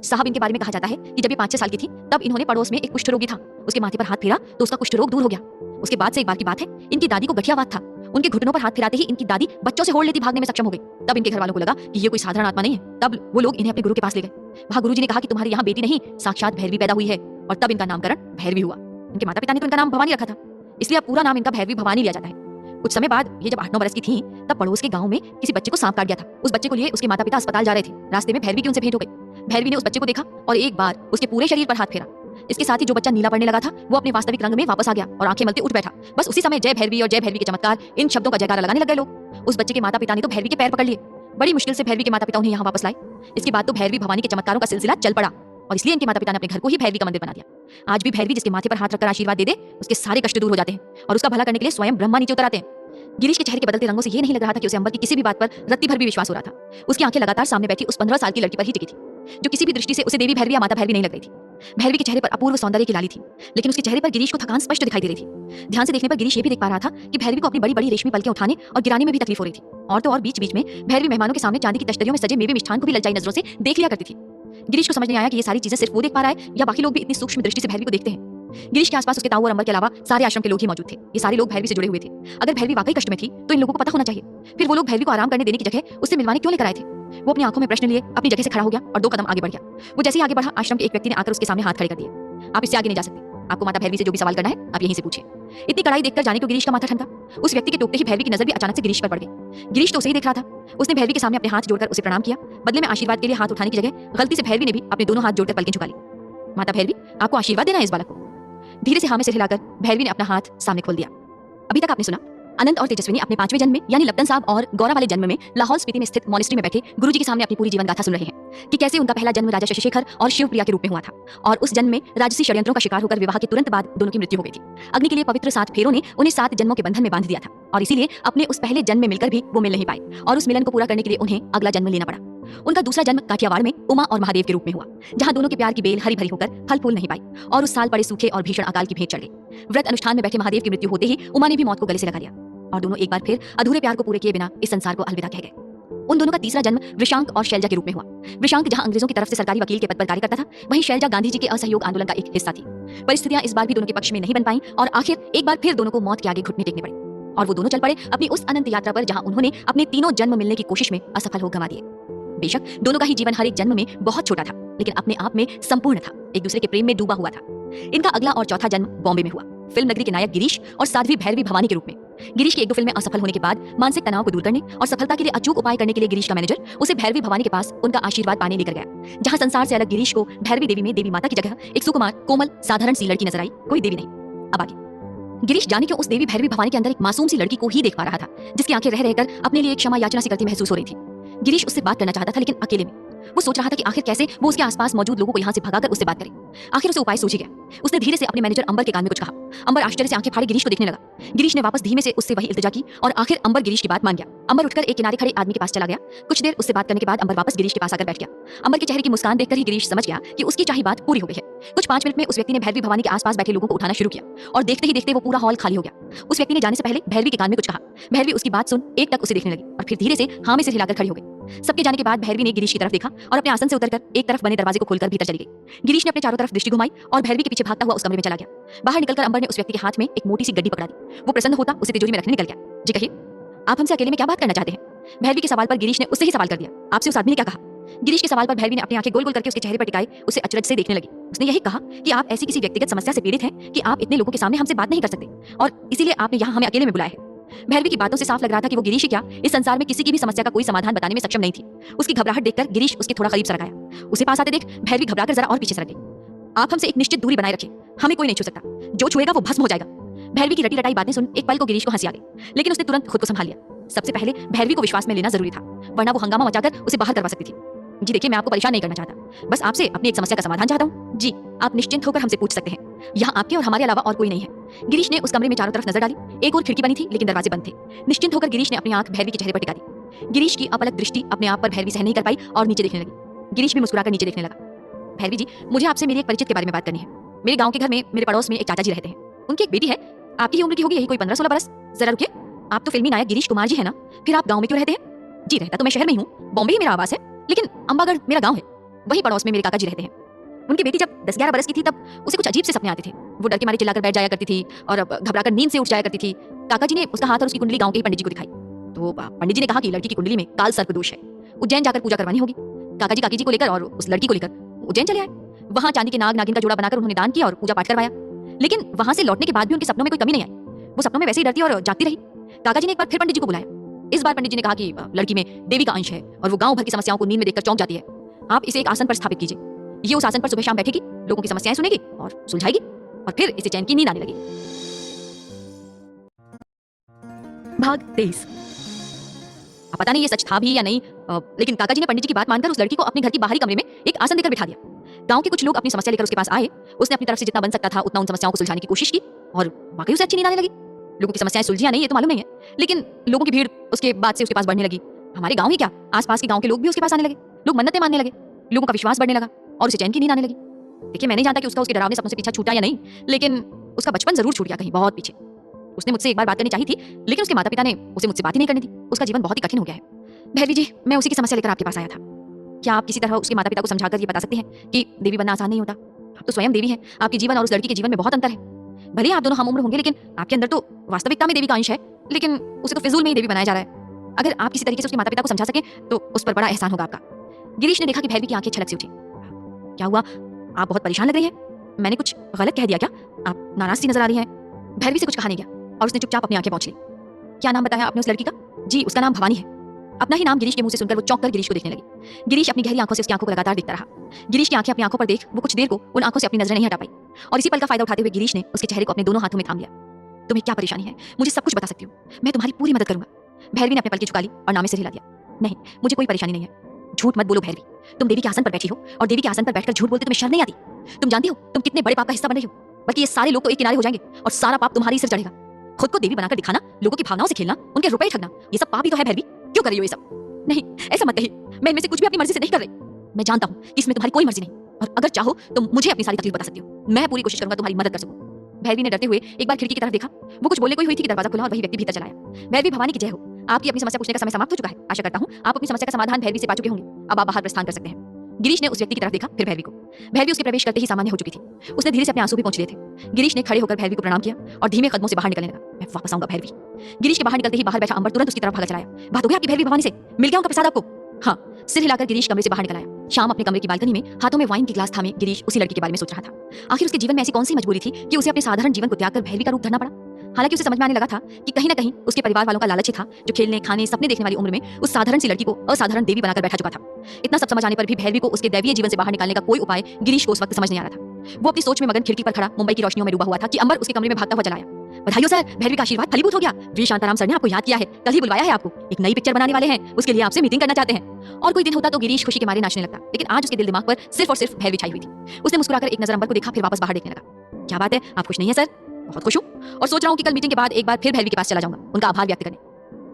साहब इनके बारे में कहा जाता है कि जब ये 5-6 साल की थी तब इन्होंने पड़ोस में एक कुष्ठ रोगी था, उसके माथे पर हाथ फेरा तो उसका कुष्ठ रोग दूर हो गया। उसके बाद से एक बार की बात है, इनकी दादी को गठियावात था उनके घुटनों पर हाथ फिराते ही इनकी दादी बच्चों से होड़ लेती भागने में सक्षम हो गई। तब इनके घर वालों को लगा कि ये कोई साधारण आत्मा नहीं है। तब वो लोग इन्हें अपने गुरु के पास ले गए। वहां गुरुजी ने कहा कि तुम्हारे यहाँ बेटी नहीं, साक्षात भैरवी पैदा हुई है। और तब इनका नामकरण भैरवी हुआ। इनके माता पिता ने तो इनका नाम भवानी रखा था, इसलिए अब पूरा नाम इनका भैरवी भवानी लिया जाता है। कुछ समय बाद ये जब 8-9 बरस की थी, तब पड़ोस के गांव में किसी बच्चे को सांप काट गया था। उस बच्चे को लिए उसके माता पिता अस्पताल जा रहे थे। रास्ते में भैरवी की उनसे भेंट हो गई। भैरवी ने उस बच्चे को देखा और एक बार उसके पूरे शरीर पर हाथ फेरा। इसके साथ ही जो बच्चा नीला पड़ने लगा था वो अपने वास्तविक रंग में वापस आ गया और आंखें मलते उठ बैठा। बस उसी समय जय भैरवी और जय भैरवी के चमत्कार, इन शब्दों का जयकारा लगाने लग गए लोग। उस बच्चे के माता पिता ने तो भैरवी के पैर पकड़ लिए। बड़ी मुश्किल से भैरवी के माता पिता उन्हें यहाँ वापस लाए। इसके बाद तो भैरवी भवानी के चमत्कारों का सिलसिला चल पड़ा और इसलिए इनके माता पिता ने अपने घर को ही भैरवी का मंदिर बना दिया। आज भी भैरवी जिसके माथे पर हाथ रखकर आशीर्वाद दे दे, उसके सारे कष्ट दूर हो जाते हैं और उसका भला करने के लिए स्वयं ब्रह्मा नीचे उतर आते हैं। गिरीश के चेहरे के बदलते रंगों से ये नहीं लग रहा था कि उसे अंबर की किसी भी बात पर रत्ती भर भी विश्वास हो रहा था। उसकी आंखें लगातार सामने बैठी उस 15 साल की लड़की पर ही टिकी थी, जो किसी भी दृष्टि से उसे देवी भैरवी या माता भैरवी नहीं लग रही थी। भैरवी के चेहरे पर अपूर्व सौंदर्य की लाली थी, लेकिन उसके चेहरे पर गिरीश को थकान स्पष्ट दिखाई दे रही थी। ध्यान से देखने पर गिरीश ये भी देख पा रहा था कि भैरवी को अपनी बड़ी बड़ी रेशमी पलकें उठाने और गिराने में भी तकलीफ हो रही थी। और तो और बीच बीच में भैरवी मेहमानों के सामने चांदी की तश्तरियों में सजे मेवे मिष्ठान को भी ललचाई नजरों से देख लिया करती थी। गिरीश को समझ नहीं आया कि ये सारी चीजें सिर्फ वो देख पा रहा है या बाकी लोग भी इतनी सूक्ष्म दृष्टि से भैरवी को देखते हैं। गिरीश के आसपास उसके ताऊ और अंबर के अलावा सारे आश्रम के लोग ही मौजूद थे। ये सारे लोग भैरवी से जुड़े हुए थे। अगर भैरवी वाकई कष्ट में थी तो इन लोगों को पता होना चाहिए। फिर वो लोग भैरवी को आराम करने देने की जगह उससे मिलवाने क्यों लेकर आए थे? वो अपनी आंखों में प्रश्न लिए अपनी जगह से खड़ा हो गया और 2 कदम आगे बढ़ गया। वो जैसे ही आगे बढ़ा, आश्रम के एक व्यक्ति ने आकर उसके सामने हाथ खड़े कर दिए। आप इससे आगे नहीं जा सकते। आपको माता भैरवी से जो भी सवाल करना है आप यहीं से पूछिए। इतनी कड़ाई देखकर जाने को गिरीश का माथा ठंडा। उस व्यक्ति के टोकते ही भैरवी की नजर भी अचानक से गिरीश पर पड़ गई। गिरीश तो उसे ही देख रहा था। उसने भैरवी के सामने अपने हाथ जोड़कर उसे प्रणाम किया। बदले में आशीर्वाद के लिए हाथ उठाने की जगह गलती से भैरवी ने भी अपने दोनों हाथ जोड़कर पलकें झुका ली। माता भैरवी, आपको आशीर्वाद देना है इस बालक को। धीरे से हाँ में सिर हिलाकर भैरवी ने अपना हाथ सामने खोल दिया। अभी तक आपने सुना अनंत और तेजस्विनी अपने 5वें जन्म में यानी लप्तन साहब और गौरा वाले जन्म में लाहौल स्पीति में स्थित मॉनेस्ट्री में बैठे गुरुजी के सामने अपनी पूरी जीवन गाथा सुन रहे हैं कि कैसे उनका पहला जन्म राजा शशिशेखर और शिवप्रिया के रूप में हुआ था और उस जन्म में राजसी षड्यंत्रों का शिकार होकर विवाह के तुरंत बाद दोनों की मृत्यु हो गई थी। अग्नि के लिए पवित्र 7 फेरों ने उन्हें 7 जन्मों के बंधन में बांध दिया था और इसीलिए अपने उस पहले जन्म में मिलकर भी वो मिल नहीं पाए और उस मिलन को पूरा करने के लिए उन्हें अगला जन्म लेना पड़ा। उनका दूसरा जन्म काठियावाड़ में उमा और महादेव के रूप में हुआ, जहां दोनों के प्यार की बेल हरी भरी होकर फल फूल नहीं पाई और उस साल पड़े सूखे और भीषण अकाल की भेंट चढ़ गई। व्रत अनुष्ठान में बैठे महादेव की मृत्यु होते ही उमा ने भी मौत को गले से लगा लिया और दोनों एक बार फिर अधूरे प्यार को पूरे किए बिना इस संसार को अलविदा कह गए। उन दोनों का तीसरा जन्म वृषांक और शैलजा के रूप में हुआ। वृषांक जहां अंग्रेजों की तरफ से सरकारी वकील के पद पर कार्य करता था, वहीं शैलजा गांधी जी के असहयोग आंदोलन का एक हिस्सा थी। परिस्थितियां इस बार भी दोनों के पक्ष में नहीं बन पाई और आखिर एक बार फिर दोनों को मौत के आगे घुटने टेकने पड़े और वो दोनों चल पड़े अपनी उस अनंत यात्रा पर जहां उन्होंने अपने तीनों जन्म मिलने की कोशिश में असफल हो गंवा दिए। बेशक दोनों का ही जीवन हर एक जन्म में बहुत छोटा था, लेकिन अपने आप में संपूर्ण था, एक दूसरे के प्रेम में डूबा हुआ था। इनका अगला और चौथा जन्म बॉम्बे में हुआ, फिल्म नगरी के नायक गिरीश और साध्वी भैरवी भवानी के रूप में। गिरीश की 1-2 फिल्में असफल होने के बाद मानसिक तनाव को दूर करने और सफलता के लिए अचूक उपाय करने के लिए गिरीश का मैनेजर उसे भैरवी भवानी के पास उनका आशीर्वाद पाने लेकर गया, जहां संसार से अलग गिरीश को भैरवी देवी में देवी माता की जगह एक सुकुमार कोमल साधारण सी लड़की नजर आई, कोई देवी नहीं। अब आगे गिरीश जाने क्यों उस देवी भैरवी भवानी के अंदर एक मासूम सी लड़की को ही देख पा रहा था, जिसकी आंखें रह रहकर अपने लिए एक क्षमा याचना सी करती महसूस हो रही थी। गिरीश उससे बात करना चाहता था, लेकिन अकेले में। वो सोच रहा था कि आखिर कैसे वो उसके आसपास मौजूद लोगों को यहाँ से भगाकर उससे बात करे। आखिर उसे उपाय सूझ गया। उसने धीरे से अपने मैनेजर अंबर के कान में कुछ कहा। अंबर आश्चर्य से आंखें फाड़े गिरीश को देखने लगा। गिरीश ने वापस धीमे से उससे वही इल्तिजा की और आखिर अंबर गिरीश की बात मान गया। अंबर उठकर एक किनारे खड़े आदमी के पास चला गया। कुछ देर उससे बात करने के बाद अंबर वापस गिरीश के पास आकर बैठ गया। अंबर के चेहरे की मुस्कान देखकर ही गिरीश समझ गया कि उसकी चाही बात पूरी हो गई है। कुछ 5 मिनट में उस व्यक्ति ने भैरवी भवानी के आसपास बैठे लोगों को उठाना शुरू किया और देखते ही देखते वो पूरा हॉल खाली हो गया। उस व्यक्ति ने जाने से पहले भैरवी के कान में कुछ कहा। भैरवी उसकी बात सुन एक टक उसे देखने लगी और फिर धीरे से हाँ में सिर हिलाकर खड़ी हो गई। सबके जाने के बाद भैरवी ने गिरीश की तरफ देखा और अपने आसन से उतरकर एक तरफ बने दरवाजे को खोलकर भीतर चली गई। गिरीश ने अपने चारों तरफ दृष्टि घुमाई और भैरवी के पीछे भागता हुआ उस कमरे में चला गया। बाहर निकलकर अंबर ने उस व्यक्ति के हाथ में एक मोटी सी गड्डी पकड़ा दी। वो प्रसन्न होता उसे तिजोरी में रखने निकल गया। जी कहिए, आप हमसे अकेले में क्या बात करना चाहते हैं? भैरवी के सवाल पर गिरीश ने उससे ही सवाल कर दिया। आपसे उस आदमी ने क्या कहा? गिरीश के सवाल पर भैरवी ने अपनी आंखें गोल गोल करके उसके चेहरे पर टिकाई उसे अचरज से देखने लगी। उसने यही कहा कि आप ऐसी किसी व्यक्तिगत समस्या से पीड़ित हैं कि आप इतने लोगों के सामने हमसे बात नहीं कर सकते और इसीलिए आपने यहाँ हमें अकेले में बुलाया है। भैरवी की बातों से साफ लग रहा था कि वो गिरीश ही क्या इस संसार में किसी की भी समस्या का कोई समाधान बताने में सक्षम नहीं थी। उसकी घबराहट देखकर गिरीश उसके थोड़ा करीब सरक आया। उसे पास आते देख भैरवी घबराकर जरा और पीछे सरक गई। आप हमसे एक निश्चित दूरी बनाए रखें, हमें कोई नहीं छू सकता, जो छुएगा वो भस्म हो जाएगा। भैरवी की रटी रटाई बातें सुन एक पल को गिरीश को हंसी आ गई, लेकिन उसने तुरंत खुद को संभाल लिया। सबसे पहले भैरवी को विश्वास में लेना जरूरी था, वरना वो हंगामा मचाकर उसे बाहर करवा सकती थी। जी देखिए, मैं आपको परेशान नहीं करना चाहता, बस आपसे अपनी एक समस्या का समाधान चाहता हूँ। जी आप निश्चिंत होकर हमसे पूछ सकते हैं, यहाँ आपके और हमारे अलावा और कोई नहीं है। गिरीश ने उस कमरे में चारों तरफ नजर डाली। एक और खिड़की बनी थी लेकिन दरवाजे बंद थे। निश्चिंत होकर गिरीश ने अपनी आंख भैरवी के चेहरे पर टिका दी। गिरीश की अपलक दृष्टि अपने आप पर भैरवी सहन नहीं कर पाई और नीचे देखने लगी। गिरीश भी मुस्कुराकर नीचे देखने लगा। भैरवी जी, मुझे आपसे मेरे एक परिचित के बारे में बात करनी है। मेरे गाँव के घर में मेरे पड़ोस में एक चाचा जी रहते हैं। उनकी एक बेटी है, आपकी ही उम्र की होगी, यही कोई 15-16 बरस। जरा रुकिए, आप तो फिल्मी नायक गिरीश कुमार जी है ना? फिर आप गाँव में क्यों रहते हैं? जी रहता तो मैं शहर में ही हूँ, बॉम्बे ही मेरा आवास है, लेकिन अंबागढ़ मेरा गाँव है, वही पड़ोस में मेरे काका जी रहते हैं। उनकी बेटी जब 10-11 बरस की थी तब उसे कुछ अजीब से सपने आते थे। वो डर के मारे चिल्लाकर बैठ जाया करती थी और घबराकर नींद से उठ जाया करती थी। काका जी ने उसका हाथ और उसकी कुंडली गांव के ही पंडित जी को दिखाई, तो पंडित जी ने कहा कि लड़की की कुंडली में काल सर्प दोष है, उज्जैन जाकर पूजा करवानी होगी। काका जी काकी जी को लेकर और उस लड़की को लेकर उज्जैन चले आए। वहां चांदी के नाग नागिन का जोड़ा बनाकर उन्होंने दान किया और पूजा पाठ करवाया। लेकिन वहां से लौटने के बाद भी उनके सपनों में कोई कमी नहीं आई। वो सपनों में वैसे ही डरती और जागती रही। काका जी ने एक बार फिर पंडित जी को बुलाया। इस बार पंडित जी ने कहा कि लड़की में देवी का अंश है और वो गांव भर की समस्याओं को नींद में देखकर चौंक जाती है। आप इसे एक आसन पर स्थापित कीजिए। ये उस आसन पर सुबह शाम बैठेगी, लोगों की समस्याएं सुनेगी और सुलझाएगी, और फिर इसे चैन की नींद आने लगी। भाग 23। पता नहीं ये सच था भी या नहीं, लेकिन काका जी ने पंडित जी की बात मानकर उस लड़की को अपने घर के बाहरी कमरे में एक आसन देकर बिठा दिया। गांव के कुछ लोग अपनी समस्या लेकर उसके पास आए। उसने अपनी तरफ से जितना बन सकता था उतना उन समस्याओं को सुलझाने की कोशिश की और वाकई उसे अच्छी नींद आने लगी। लोगों की समस्याएं सुलझी या नहीं ये तो मालूम नहीं है, लेकिन लोगों की भीड़ उसके बाद से उसके पास बढ़ने लगी। हमारे गांव ही क्या, आसपास के गांव के लोग भी उसके पास आने लगे। लोग मन्नतें मानने लगे, लोगों का विश्वास बढ़ने लगा और उसे चैन की नींद आने लगी। देखिए, मैं नहीं जानता कि उसका उसके डरावने सपनों से पीछा छूटा या नहीं, लेकिन उसका बचपन जरूर छूट गया कहीं बहुत पीछे। उसने मुझसे एक बार बात करनी चाहिए थी, लेकिन उसके माता पिता ने उसे मुझसे बात ही नहीं करनी थी। उसका जीवन बहुत ही कठिन हो गया है। भैरवी जी, मैं उसी की समस्या लेकर आपके पास आया था। क्या आप किसी तरह उसके माता पिता को समझाकर ये बता सकते हैं कि देवी बनना आसान नहीं होता? आप तो स्वयं देवी हैं, आपके जीवन और उस लड़की के जीवन में बहुत अंतर है। भले ही आप दोनों हम उम्र होंगे, लेकिन आपके अंदर तो वास्तविकता में देवी का अंश है, लेकिन उसे तो फिजूल में ही देवी बनाया जा रहा है। अगर आप किसी तरीके से उसके माता पिता को समझा सकें तो उस पर बड़ा एहसान होगा आपका। गिरीश ने देखा कि भैरवी की आंखें छलक सी उठी। क्या हुआ? आप बहुत परेशान लग रही हैं। मैंने कुछ गलत कह दिया क्या? आप नाराज सी नजर आ रही हैं। भैरवी से कुछ कहा नहीं गया और उसने चुपचाप अपनी आंखें पहुंच ली। क्या नाम बताया आपने उस लड़की का? जी, उसका नाम भवानी है। अपना ही नाम गिरीश के मुंह से सुनकर वो चौंक कर गिरीश को देखने लगी। गिरीश अपनी गहरी आंखों से उसकी आंखों को लगातार देखता रहा। गिरीश की आंखें अपनी आंखों पर देख वो कुछ देर को उन आंखों से अपनी नजरें नहीं हटा पाई, और इसी पल का फायदा उठाते हुए गिरीश ने उसके चेहरे को अपने दोनों हाथों में थाम लिया। तुम्हें क्या परेशानी है? मुझे सब कुछ बता सकती हो, मैं तुम्हारी पूरी मदद करूंगा। भैरवी ने अपने पलके झुका ली और नामे से हिला दिया। नहीं, मुझे कोई परेशानी नहीं है। झूठ मत बोलो भैरवी, तुम देवी के आसन पर बैठी हो और देवी के आसन पर बैठकर झूठ बोलते तुम्हें शर्म नहीं आती? तुम जानती हो तुम कितने बड़े पाप का हिस्सा बन रही हो? बल्कि ये सारे लोग तो एक किनारे हो जाएंगे और सारा पाप तुम्हारे ही सिर चढ़ेगा। खुद को देवी बनाकर दिखाना, लोगों की भावनाओं से खेलना, उनके रुपए ठगना, ये सब पाप ही तो है भैरवी। क्यों कर रही हो ये सब? नहीं, ऐसा मत कहिए। मैं इनमें से कुछ भी अपनी मर्जी से नहीं कर रही। मैं जानता हूँ कि इसमें तुम्हारी कोई मर्जी नहीं, और अगर चाहो तो मुझे अपनी सारी तकलीफ बता सकती हो। मैं पूरी कोशिश करूंगा तुम्हारी मदद कर सकूं। भैरवी ने डरते हुए एक बार खिड़की की तरफ देखा। वो कुछ बोलने को ही हुई थी कि दरवाजा खुला और वही व्यक्ति भीतर चला आया। भैरवी भवानी की जय हो। आपकी अपनी समस्या पूछने का समय समाप्त हो चुका है। आशा करता हूँ आप अपनी समस्या का समाधान भैरवी से पा चुके होंगे। अब आप बाहर प्रस्थान कर सकते हैं। गिरीश ने उस व्यक्ति की तरफ देखा, फिर भैरवी को। भैरवी उसके प्रवेश करते ही सामान्य हो चुकी थी। उसने धीरे से अपने आंसू भी पोंछ लिए थे। गिरीश ने खड़े होकर भैरवी को प्रणाम किया और धीमे कदमों से बाहर निकलने लगा। मैं वापस आऊंगा भैरवी। गिरीश के बाहर निकलते ही बाहर बैठा अंबर तुरंत उसकी तरफ भागा चलाया। बात हो गई आपकी भैरवी भवानी से? मिल गया उनका प्रसाद आपको? हाँ। सिर हिलाकर गिरीश कमरे से बाहर निकल आया। शाम अपने कमरे की बालकनी में हाथों में वाइन की ग्लास थामे गिरीश उसी लड़की के बारे में सोच रहा था। आखिर उसके जीवन में ऐसी कौन सी मजबूरी थी कि उसे अपने साधारण जीवन को त्याग कर भैरवी का रूप धरना पड़ा? हालांकि उसे समझ में आने लगा था कि कहीं ना कहीं उसके परिवार वालों का लालच ही था, जो खेलने खाने सपने देखने वाली उम्र में उस साधारण सी लड़की को असाधारण देवी बनाकर बैठा चुका था। इतना सब समझ आने पर भी भैरवी को उसके दैवीय जीवन से बाहर निकालने का कोई उपाय गिरीश को उस वक्त समझ नहीं आ रहा था। वो अपनी सोच में मगन खिड़की पर खड़ा मुंबई की रोशनियों में डूबा हुआ था कि अंबर उसके कमरे में भागता हुआ चला आया। बधाई हो सर, भैरवी का आशीर्वाद फलीभूत हो गया। वी शांताराम सर ने आपको याद किया है, कल ही बुलवाया है आपको। एक नई पिक्चर बनाने वाले हैं, उसके लिए आपसे मीटिंग करना चाहते हैं। और कोई दिन होता तो गिरीश खुशी के मारे नाचने लगता, लेकिन आज उसके दिल दिमाग पर सिर्फ और सिर्फ भैरवी छाई हुई थी। उसने मुस्कुराकर एक नजर अंबर को देखा, फिर वापस बाहर देखने लगा। क्या बात है, आप खुश नहीं है सर? बहुत खुश हूँ और सोच रहा हूँ कि कल मीटिंग के बाद एक बार फिर भैरवी के पास चला जाऊंगा, उनका आभार व्यक्त करने।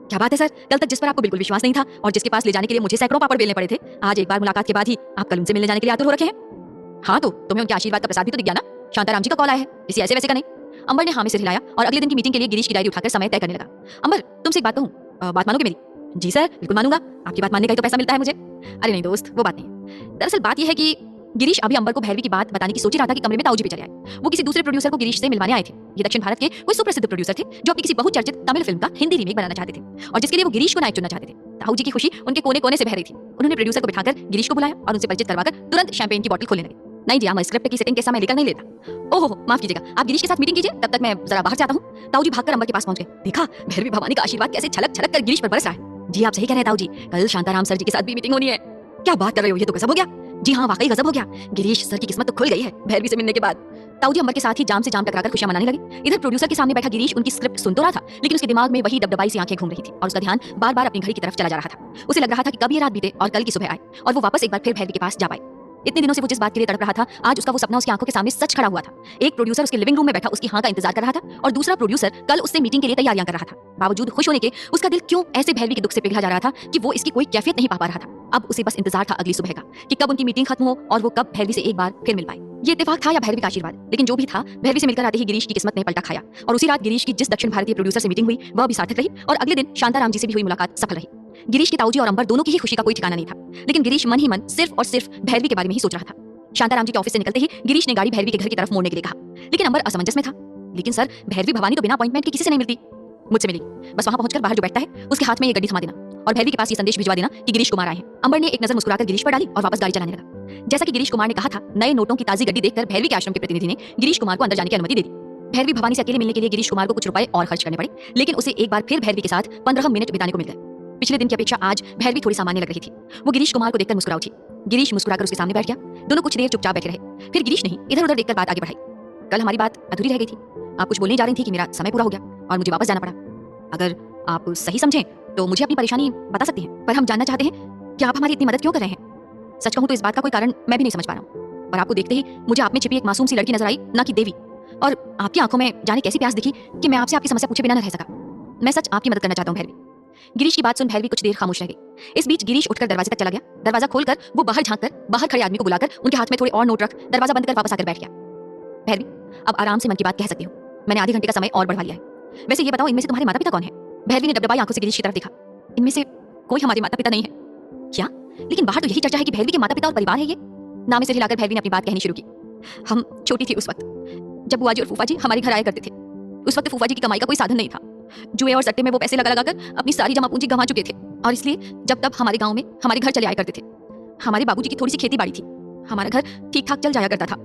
क्या बात है सर, कल तक जिस पर आपको बिल्कुल विश्वास नहीं था और जिसके पास ले जाने के लिए मुझे सैकड़ों पापड़ बेलने पड़े थे, आज एक बार मुलाकात के बाद ही आप कल उनसे मिलने जाने के लिए आतुर हो रखे हैं। हाँ, तो तुम्हें उनके आशीर्वाद का प्रसाद भी तो दिख गया ना। शांताराम जी का कॉल आया है, किसी ऐसे वैसे का नहीं। अंबर ने हाँ में सिर हिलाया और अगले दिन की मीटिंग के लिए गिरीश की डायरी उठाकर समय तय करने लगा। अंबर, तुमसे एक बात कहूँ, बात मानोगे मेरी? जी सर, बिल्कुल मानूंगा। आपकी बात मानने का ही तो पैसा मिलता है मुझे। अरे नहीं दोस्त, वो बात नहीं। दरअसल बात यह है कि गिरीश अभी अंबर को भैरवी की बात बताने की सोच ही रहा था कि कमरे में ताऊ जी भी चले आए। वो किसी दूसरे प्रोड्यूसर को गिरीश से मिलवाने आए थे। ये दक्षिण भारत के कोई सुप्रसिद्ध प्रोड्यूसर थे जो अपनी किसी बहुचर्चित तमिल फिल्म का हिंदी रीमेक बनाना चाहते थे और जिसके लिए वो गिरीश को नायक चुनना चाहते थे। ताऊ जी की खुशी उनके कोने कोने से बह रही थी। उन्होंने प्रोड्यूसर को बिठाकर गिरीश को बुलाया और उनसे परिचित करवाकर तुरंत शैंपेन की बोतल खोलने लगे। नहीं जी, मैं स्क्रिप्ट की सेटिंग के समय लेकर नहीं लेता। ओहो, माफ कीजिएगा, आप गिरीश के साथ मीटिंग कीजिए, तब तक मैं जरा बाहर जाता हूँ। ताऊ जी भागकर अंबर के पास पहुंच गए। देखा, भैरवी भवानी का आशीर्वाद कैसे छलक छलक कर गिरीश पर बरस रहा है। जी आप सही कह रहे हैं ताऊ जी, कल शांताराम सर जी के साथ भी मीटिंग होनी है। क्या बात कर रहे हो, ये तो गजब हो गया। जी हाँ, वाकई गजब हो गया। गिरीश सर की किस्मत तो खुल गई है भैरवी से मिलने के बाद। ताऊ जी अंबर के साथ ही जाम से जाम टकराकर खुशियां मनाने लगे। इधर प्रोड्यूसर के सामने बैठा गिरीश उनकी स्क्रिप्ट सुन तो रहा था, लेकिन उसके दिमाग में वही डबडबाई सी आंखें घूम रही थी और उसका ध्यान बार बार अपनी घड़ी की तरफ चला जा रहा था। उसे लग रहा था कि कब ये रात बीते और कल की सुबह आए और वो वापस एक बार फिर भैरवी के पास जा पाए। इतने दिनों से वो जिस बात के लिए तड़प रहा था, आज उसका वो सपना उसकी आंखों के सामने सच खड़ा हुआ था। एक प्रोड्यूसर उसके लिविंग रूम में बैठा उसकी हाँ का इंतजार कर रहा था और दूसरा प्रोड्यूसर कल उससे मीटिंग के लिए तैयारियां कर रहा था। बावजूद खुश होने के उसका दिल क्यों ऐसे भैरवी के दुख से पिघला जा रहा था कि वो इसकी कोई कैफियत नहीं पा रहा था। अब उसे बस इंतजार था अगली सुबह का कि कब उनकी मीटिंग खत्म हो और वो कब भैरवी से एक बार फिर मिल पाए। ये इत्तेफाक था या भैरवी का आशीर्वाद, लेकिन जो भी था, भैरवी से मिलकर आते ही गिरीश की किस्मत ने पलटा खाया और उसी रात गिरीश की जिस दक्षिण भारतीय प्रोड्यूसर से मीटिंग हुई वह भी सार्थक रही और अगले दिन शांताराम जी से भी हुई मुलाकात सफल रही। गिरीश की ताऊ जी और अंबर दोनों की ही खुशी का कोई ठिकाना नहीं था, लेकिन गिरीश मन ही मन सिर्फ और सिर्फ भैरवी के बारे में ही सोच रहा था। शांताराम जी के ऑफिस से निकलते ही गिरीश ने गाड़ी भैरवी के घर की तरफ मोड़ने के लिए कहा, लेकिन अंबर असमंजस में था। लेकिन सर, भैरवी भवानी तो बिना अपॉइंटमेंट के किसी से नहीं मिलती। मुझसे मिली। बस वहां पहुंचकर बाहर जो बैठता है उसके हाथ में ये गड्डी थमा देना और भैरवी के पास ये संदेश भिजवा देना कि गिरीश कुमार आए हैं। अंबर ने एक नजर मुस्कुराकर गिरीश पर डाली और वापस गाड़ी चलाने लगा। जैसा कि गिरीश कुमार ने कहा था, नए नोटों की ताजी गड्डी देखकर भैरवी के आश्रम के प्रतिनिधि ने गिरीश कुमार को अंदर जाने की अनुमति दे दी। भैरवी भवानी से अकेले मिलने के लिए गिरीश कुमार को कुछ रुपए और खर्च करने पड़े, लेकिन उसे एक बार फिर भैरवी के साथ 15 मिनट बिताने को मिल गए। पिछले दिन की अपेक्षा आज भैरवी थोड़ी सामान्य लग रही थी। वो गिरीश कुमार को देखकर मुस्कुरा उठी। गिरीश मुस्कुराकर उसके सामने बैठ गया। दोनों कुछ देर चुपचाप बैठे रहे। फिर गिरीश ने इधर उधर देखकर बात आगे बढ़ाई। कल हमारी बात अधूरी रह गई थी। आप कुछ बोलने जा रही थी कि मेरा समय पूरा हो गया और मुझे वापस जाना पड़ा। अगर आप सही समझें तो मुझे अपनी परेशानी बता सकती हैं, पर हम जानना चाहते हैं कि आप हमारी इतनी मदद क्यों कर रहे हैं। सच कहूं तो इस बात का कोई कारण मैं भी नहीं समझ पा रहा हूं, पर आपको देखते ही मुझे आप में छिपी एक मासूम सी लड़की नजर आई, ना कि देवी। और आपकी आंखों में जाने कैसी प्यास दिखी कि मैं आपसे आपकी समस्या पूछे बिना न रह सका। मैं सच आपकी मदद करना चाहता हूं भैरवी। गिरीश की बात सुन भैरवी कुछ देर खामोश रह गई। इस बीच गिरीश उठकर दरवाजे तक चला गया। दरवाजा खोलकर वो बाहर झांककर बाहर खड़े आदमी को बुलाकर उनके हाथ में थोड़े और नोट रख दरवाजा बंद कर वापस आकर बैठ गया। भैरवी, अब आराम से मन की बात कह सकती हूँ। मैंने आधे घंटे का समय और बढ़वा लिया है। वैसे ये बताओ, इनमें से तुम्हारे माता पिता कौन है? भैरवी ने डबडबाई आंखों से गिरीश की तरफ देखा। इनमें से कोई हमारे माता पिता नहीं है। क्या? लेकिन बाहर तो यही चर्चा है कि भैरवी के माता पिता और परिवार है। ये नामे से हिलाकर भैरवी ने अपनी बात कहनी शुरू की। हम छोटी थी उस वक्त, जब बुआ जी और फूफा जी हमारे घर आया करते थे। उस वक्त फूफा जी की कमाई का कोई साधन नहीं था। जुए और सट्टे में वो पैसे लगा लगाकर अपनी सारी जमा पूंजी गंवा चुके थे, और इसलिए जब तब हमारे गांव में हमारे घर चले आया करते थे। हमारे बाबूजी की थोड़ी सी खेती बाड़ी थी। हमारा घर ठीक ठाक चल जाया करता था,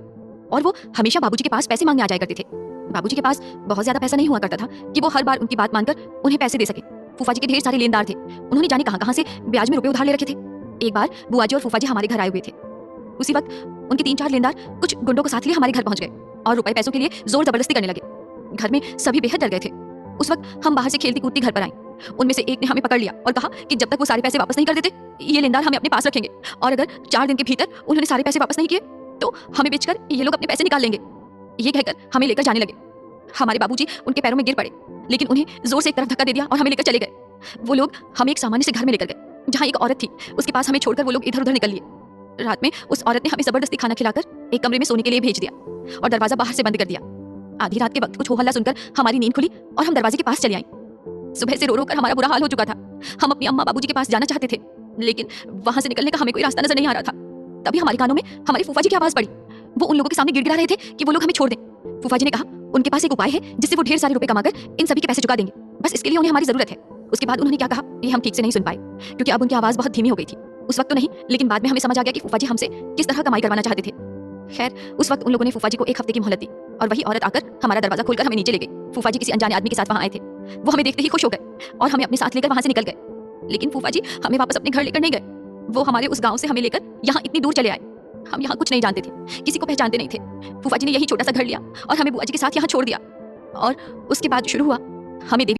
और वो हमेशा बाबूजी के पास पैसे मांगने आ जाया करते थे। बाबूजी के पास बहुत ज्यादा पैसा नहीं हुआ करता था कि वो हर बार उनकी बात मानकर उन्हें पैसे दे सके। फूफा जी के ढेर सारे लेनदार थे। उन्होंने जाने कहां से ब्याज में रुपए उधार ले रखे थे। एक बार बुआ जी और फूफा जी हमारे घर आए हुए थे। उसी वक्त उनके 3-4 लेनदार कुछ गुंडों को साथ लिए हमारे घर पहुंच गए और रुपए पैसों के लिए जोर जबरदस्ती करने लगे। घर में सभी बेहद डर गए थे। उस वक्त हम बाहर से खेलती कूदती घर पर आई। उनमें से एक ने हमें पकड़ लिया और कहा कि जब तक वो सारे पैसे वापस नहीं कर देते, ये लेनदार हमें अपने पास रखेंगे, और अगर 4 दिन के भीतर उन्होंने सारे पैसे वापस नहीं किए तो हमें बेचकर ये लोग अपने पैसे निकाल लेंगे। ये कहकर हमें लेकर जाने लगे। हमारे बाबूजी उनके पैरों में गिर पड़े, लेकिन उन्हें जोर से एक तरफ धक्का दे दिया और हमें लेकर चले गए। वो लोग हमें एक सामान्य से घर में लेकर गए, जहाँ एक औरत थी। उसके पास हमें छोड़कर वो लोग इधर उधर निकल लिए। रात में उस औरत ने हमें जबरदस्ती खाना खिलाकर एक कमरे में सोने के लिए भेज दिया और दरवाजा बाहर से बंद कर दिया। आधी रात के वक्त कुछ हो हल्ला सुनकर हमारी नींद खुली और हम दरवाजे के पास चले आई। सुबह से रो रो कर हमारा बुरा हाल हो चुका था। हम अपनी अम्मा बाबूजी के पास जाना चाहते थे, लेकिन वहां से निकलने का हमें कोई रास्ता नजर नहीं आ रहा था। तभी हमारे कानों में हमारे फूफा जी की आवाज पड़ी। वो उन लोगों के सामने गिड़गिड़ा रहे थे कि वो लोग हमें छोड़ दें। फूफा जी ने कहा उनके पास एक उपाय है जिससे वो ढेर सारे रुपए कमाकर इन सभी के पैसे चुका देंगे। बस इसके लिए उन्हें हमारी जरूरत है। उसके बाद उन्होंने क्या कहा ये हम ठीक से नहीं सुन पाए, क्योंकि अब उनकी आवाज बहुत धीमी हो गई थी। उस वक्त तो नहीं, लेकिन बाद में हमें समझ आ गया कि फूफा जी हमसे किस तरह कमाई करवाना चाहते थे। खैर, उस वक्त उन लोगों ने फूफा जी को 1 हफ्ते की मोहलत दी और वही औरत आकर हमारा दरवाजा खोलकर हमें नीचे ले गई। फूफा जी किसी अनजाने आदमी के साथ वहां आए थे। वो हमें देखते ही खुश हो गए और हमें अपने साथ लेकर वहां से निकल गए। लेकिन फूफा जी हमें वापस अपने घर लेकर नहीं गए। वो हमारे उस गांव से हमें लेकर यहाँ इतनी दूर चले आए। हम यहाँ कुछ नहीं जानते थे, किसी को पहचानते नहीं थे। फूफा जी ने यही छोटा सा घर लिया और हमें बुआ जी के साथ यहाँ छोड़ दिया, और उसके बाद शुरू हुआ हमें देवी